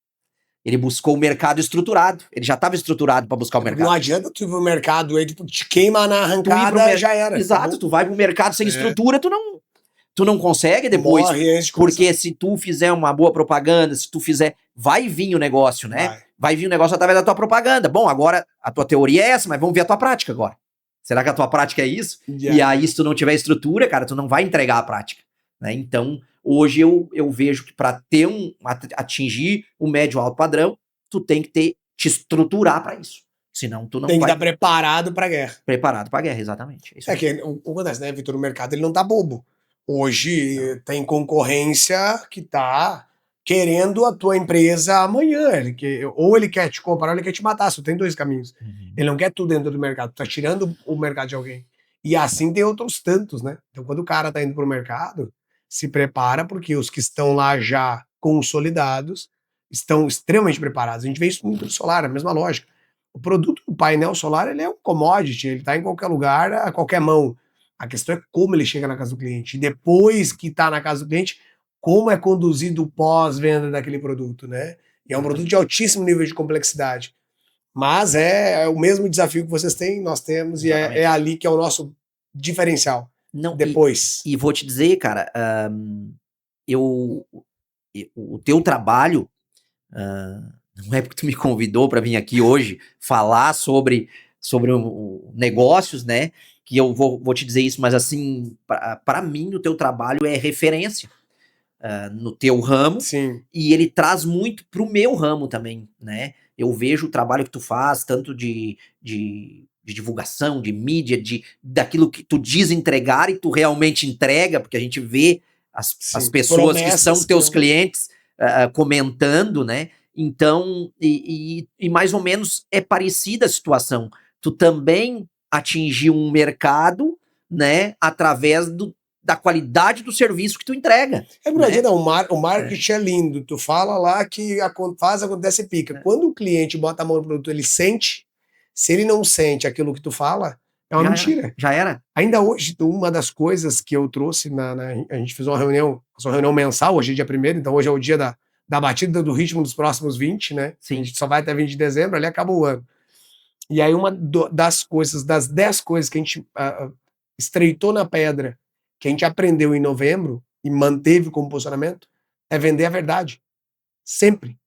Ele buscou o mercado estruturado, ele já estava estruturado para buscar o mercado. Não adianta tu ir pro mercado aí, tipo, te queima na arrancada, já era. Exato, tu vai pro mercado sem estrutura, tu não consegue depois. Morre antes de porque se tu fizer uma boa propaganda, se tu fizer, vai vir o negócio, né? Vai vir o negócio através da tua propaganda. Bom, agora a tua teoria é essa, mas vamos ver a tua prática agora. Será que a tua prática é isso? E aí, se tu não tiver estrutura, cara, tu não vai entregar a prática, né? Então, hoje eu vejo que para atingir o médio alto padrão, tu tem que te estruturar para isso. Senão tu não tem que vai estar preparado pra guerra. Preparado pra guerra, exatamente. É que o que acontece, né, Vitor? O mercado ele não tá bobo. Hoje tem concorrência que tá querendo a tua empresa amanhã. Ou ele quer te comprar ou ele quer te matar. Só tem dois caminhos. Ele não quer tudo dentro do mercado. Tu tá tirando o mercado de alguém. E assim tem outros tantos, né? Então quando o cara tá indo pro mercado, se prepara porque os que estão lá já consolidados estão extremamente preparados. A gente vê isso muito no solar, a mesma lógica. O produto do painel solar, ele é um commodity, ele está em qualquer lugar, a qualquer mão. A questão é como ele chega na casa do cliente. E depois que está na casa do cliente, como é conduzido o pós-venda daquele produto, né? E é um produto de altíssimo nível de complexidade. Mas é o mesmo desafio que vocês têm, nós temos, e é ali que é o nosso diferencial. Não, depois. E vou te dizer, cara, o teu trabalho, não é porque tu me convidou para vir aqui hoje falar sobre negócios, né? Que eu vou te dizer isso, mas assim, para mim, o teu trabalho é referência no teu ramo. Sim. E ele traz muito pro meu ramo também, né? Eu vejo o trabalho que tu faz, tanto de divulgação, de mídia, daquilo que tu diz entregar e tu realmente entrega, porque a gente vê as pessoas que são teus clientes comentando, né? Então, e mais ou menos é parecida a situação. Tu também atingiu um mercado, né? Através da qualidade do serviço que tu entrega. É verdade, né? O marketing é lindo. Tu fala lá que acontece e pica. Quando o cliente bota a mão no produto, ele sente. Se ele não sente aquilo que tu fala, é uma mentira. Já era. Ainda hoje, uma das coisas que eu trouxe, a gente fez uma reunião mensal, hoje é dia 1º, então hoje é o dia da batida do ritmo dos próximos 20, né? Sim. A gente só vai até 20 de dezembro, ali acaba o ano. E aí das 10 coisas que a gente estreitou na pedra, que a gente aprendeu em novembro e manteve como posicionamento, é vender a verdade. Sempre.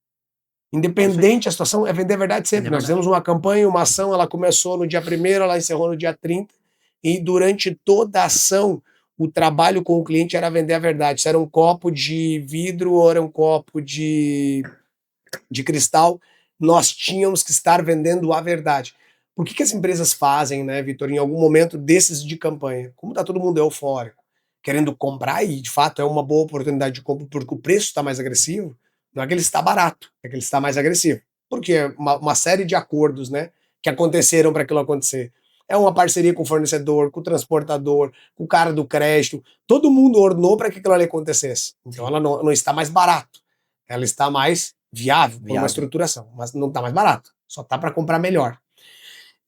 Independente da situação, é vender a verdade sempre. Nós fizemos uma campanha, uma ação, ela começou no dia 1º, ela encerrou no dia 30, e durante toda a ação, o trabalho com o cliente era vender a verdade. Se era um copo de vidro ou era um copo de cristal, nós tínhamos que estar vendendo a verdade. Por que as empresas fazem, né, Vitor, em algum momento desses de campanha? Como está todo mundo eufórico, querendo comprar, e de fato é uma boa oportunidade de compra porque o preço está mais agressivo, não é que ele está barato, é que ele está mais agressivo. Porque uma série de acordos, né, que aconteceram para aquilo acontecer. É uma parceria com o fornecedor, com o transportador, com o cara do crédito. Todo mundo ornou para que aquilo ali acontecesse. Então ela não está mais barato. Ela está mais viável por uma estruturação, mas não está mais barato. Só está para comprar melhor.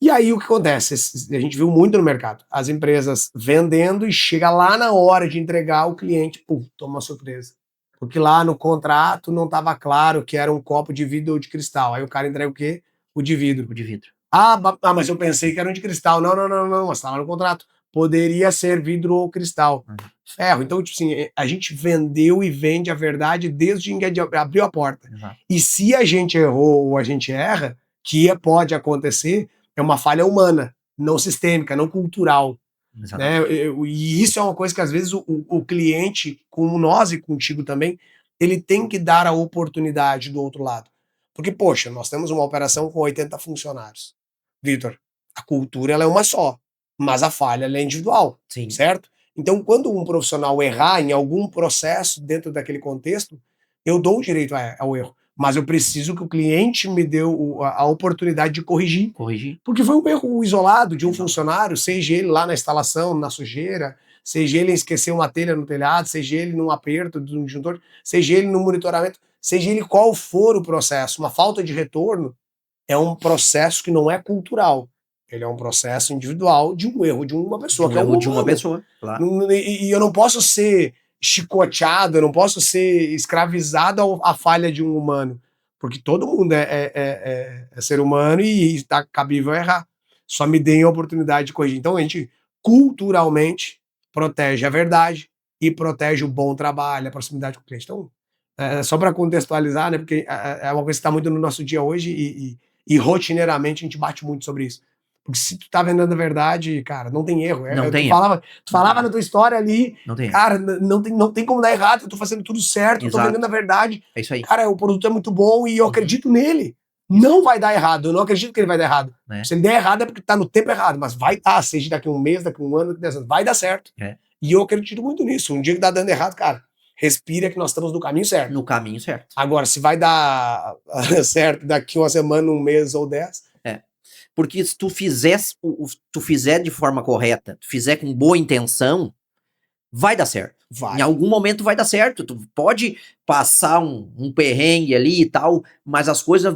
E aí o que acontece? A gente viu muito no mercado. As empresas vendendo e chega lá na hora de entregar o cliente, pum, toma uma surpresa. Porque lá no contrato não estava claro que era um copo de vidro ou de cristal. Aí o cara entrega o quê? O de vidro. O de vidro. Mas eu pensei que era um de cristal. Não, mas estava no contrato. Poderia ser vidro ou cristal. Ferro. Então, tipo assim, a gente vendeu e vende a verdade desde que abriu a porta. Exato. E se a gente errou ou a gente erra, que pode acontecer, é uma falha humana, não sistêmica, não cultural. Né? E isso é uma coisa que às vezes o cliente, como nós e contigo também, ele tem que dar a oportunidade do outro lado. Porque, poxa, nós temos uma operação com 80 funcionários. Vitor, a cultura ela é uma só, mas a falha ela é individual. Sim. Certo? Então, quando um profissional errar em algum processo dentro daquele contexto, eu dou o direito ao erro. Mas eu preciso que o cliente me dê a oportunidade de corrigir. Porque foi um erro isolado de um funcionário, seja ele lá na instalação, na sujeira, seja ele em esquecer uma telha no telhado, seja ele num aperto de um disjuntor, seja ele no monitoramento, seja ele qual for o processo. Uma falta de retorno é um processo que não é cultural. Ele é um processo individual de um erro de uma pessoa. De um erro de uma pessoa, claro. E eu não posso ser chicoteado, eu não posso ser escravizado à falha de um humano, porque todo mundo é ser humano e está cabível a errar. Só me deem a oportunidade de corrigir. Então a gente culturalmente protege a verdade e protege o bom trabalho, a proximidade com o cliente. Então, só para contextualizar, né, porque é uma coisa que está muito no nosso dia hoje e rotineiramente a gente bate muito sobre isso. Porque se tu tá vendendo a verdade, cara, não tem erro. Tu falava na tua história ali, cara, não tem como dar errado, eu tô fazendo tudo certo, Exato. Eu tô vendendo a verdade. É isso aí. Cara, o produto é muito bom e eu acredito nele. Não vai dar errado, eu não acredito que ele vai dar errado. Se ele der errado é porque tá no tempo errado, mas vai dar, seja daqui um mês, daqui um ano, daqui 10 anos, vai dar certo. E eu acredito muito nisso. Um dia que tá dando errado, cara, respira que nós estamos no caminho certo. No caminho certo. Agora, se vai dar certo daqui uma semana, um mês ou 10... Porque se tu fizer de forma correta, tu fizer com boa intenção, vai dar certo. Vai. Em algum momento vai dar certo. Tu pode passar um perrengue ali e tal, mas as coisas,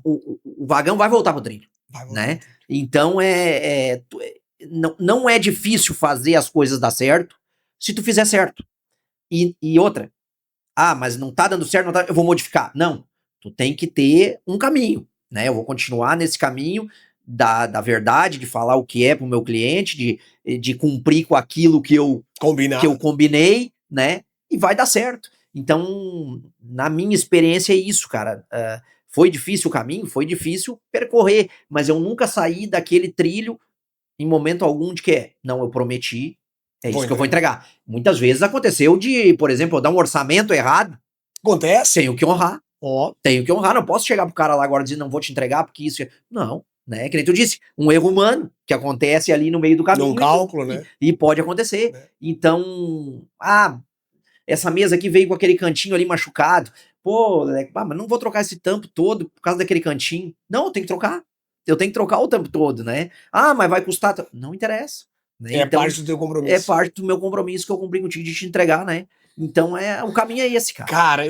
o vagão vai voltar pro trilho, Vai voltar né? pro trilho. Então não é difícil fazer as coisas dar certo se tu fizer certo. E outra, mas não tá dando certo, eu vou modificar. Não, tu tem que ter um caminho, né? Eu vou continuar nesse caminho da verdade, de falar o que é pro meu cliente, de cumprir com aquilo que eu combinei, né? E vai dar certo. Então, na minha experiência é isso, cara. Foi difícil o caminho, foi difícil percorrer, mas eu nunca saí daquele trilho em momento algum de que não, eu prometi, é isso que eu vou entregar. Muitas vezes aconteceu de, por exemplo, eu dar um orçamento errado. Acontece. Tenho que honrar. Tenho que honrar, não posso chegar pro cara lá agora e dizer, não vou te entregar porque isso... Não, né? Que nem tu disse, um erro humano que acontece ali no meio do caminho. Num cálculo, né? E pode acontecer. Então, essa mesa aqui veio com aquele cantinho ali machucado. Pô, mas não vou trocar esse tampo todo por causa daquele cantinho. Não, eu tenho que trocar. Eu tenho que trocar o tampo todo, né? Mas vai custar... Não interessa. Né? É então, parte do teu compromisso. É parte do meu compromisso que eu cumpri contigo de te entregar, né? Então, o caminho é esse, cara. Cara,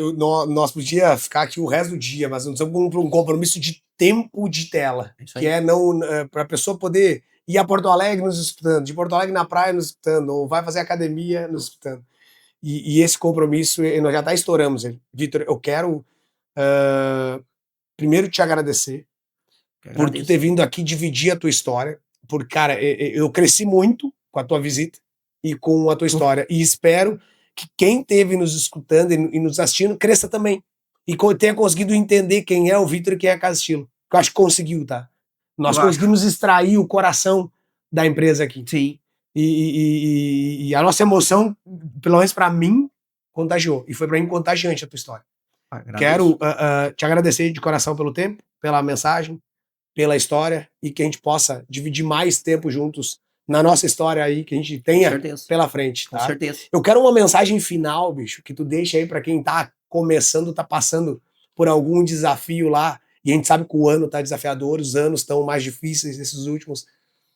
nós podíamos ficar aqui o resto do dia, mas nós estamos com um compromisso de tempo de tela. Que é para a pessoa poder ir a Porto Alegre nos escutando, de Porto Alegre na praia nos escutando, ou vai fazer academia nos escutando. E esse compromisso, nós já estouramos ele. Vitor, eu quero primeiro te agradecer por tu ter vindo aqui dividir a tua história. Porque, cara, eu cresci muito com a tua visita e com a tua história. E espero que quem esteve nos escutando e nos assistindo cresça também. E tenha conseguido entender quem é o Vitor e quem é a Casa Estilo. Eu acho que conseguiu, tá? Nós conseguimos extrair o coração da empresa aqui. Sim. E a nossa emoção, pelo menos pra mim, contagiou. E foi pra mim contagiante a tua história. Quero te agradecer de coração pelo tempo, pela mensagem, pela história, e que a gente possa dividir mais tempo juntos na nossa história aí, que a gente tenha pela frente, tá? Com certeza. Eu quero uma mensagem final, bicho, que tu deixa aí pra quem tá começando, tá passando por algum desafio lá, e a gente sabe que o ano tá desafiador, os anos estão mais difíceis, esses últimos.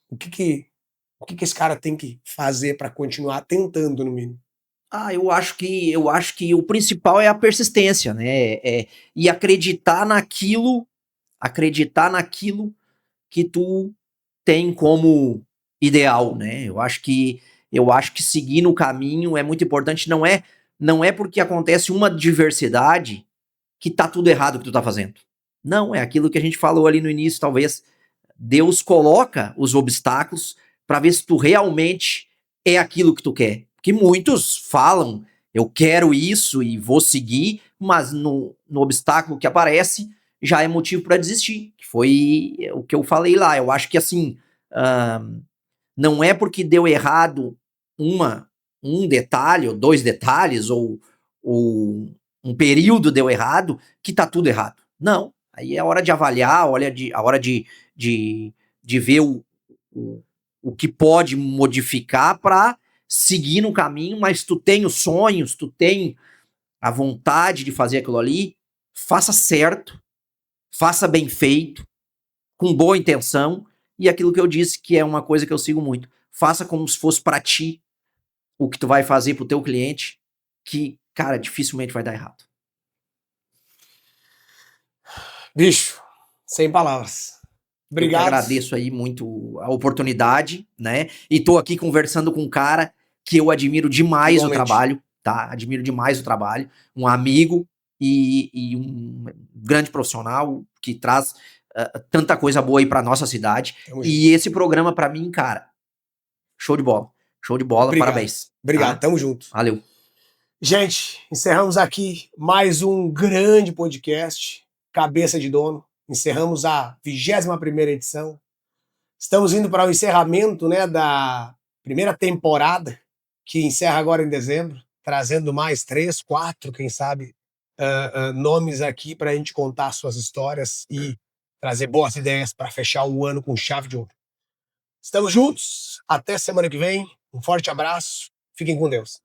O que esse cara tem que fazer pra continuar tentando, no mínimo? Eu acho que o principal é a persistência, né? E acreditar naquilo que tu tem como ideal, né? Eu acho que seguir no caminho é muito importante. Não é porque acontece uma adversidade que tá tudo errado que tu tá fazendo. Não, é aquilo que a gente falou ali no início, talvez. Deus coloca os obstáculos para ver se tu realmente é aquilo que tu quer. Porque muitos falam, eu quero isso e vou seguir, mas no obstáculo que aparece já é motivo para desistir. Que foi o que eu falei lá. Eu acho que assim, não é porque deu errado um detalhe, ou 2 detalhes, ou um período deu errado, que tá tudo errado. Não. Aí é hora de avaliar, a hora de ver o que pode modificar para seguir no caminho, mas tu tem os sonhos, tu tem a vontade de fazer aquilo ali, faça certo, faça bem feito, com boa intenção, e aquilo que eu disse que é uma coisa que eu sigo muito, faça como se fosse para ti o que tu vai fazer pro teu cliente, que, cara, dificilmente vai dar errado. Bicho, sem palavras. Obrigado. Eu agradeço aí muito a oportunidade, né? E tô aqui conversando com um cara que eu admiro demais o trabalho, tá? Admiro demais o trabalho. Um amigo e um grande profissional que traz tanta coisa boa aí pra nossa cidade. E esse programa, pra mim, cara, show de bola. Show de bola, obrigado. Parabéns. Obrigado, tamo junto. Valeu. Gente, encerramos aqui mais um grande podcast, Cabeça de Dono. Encerramos a 21ª edição. Estamos indo para o encerramento, né, da primeira temporada, que encerra agora em dezembro, trazendo mais 3, 4, quem sabe, nomes aqui para a gente contar suas histórias e trazer boas ideias para fechar o ano com chave de ouro. Estamos juntos. Até semana que vem. Um forte abraço. Fiquem com Deus.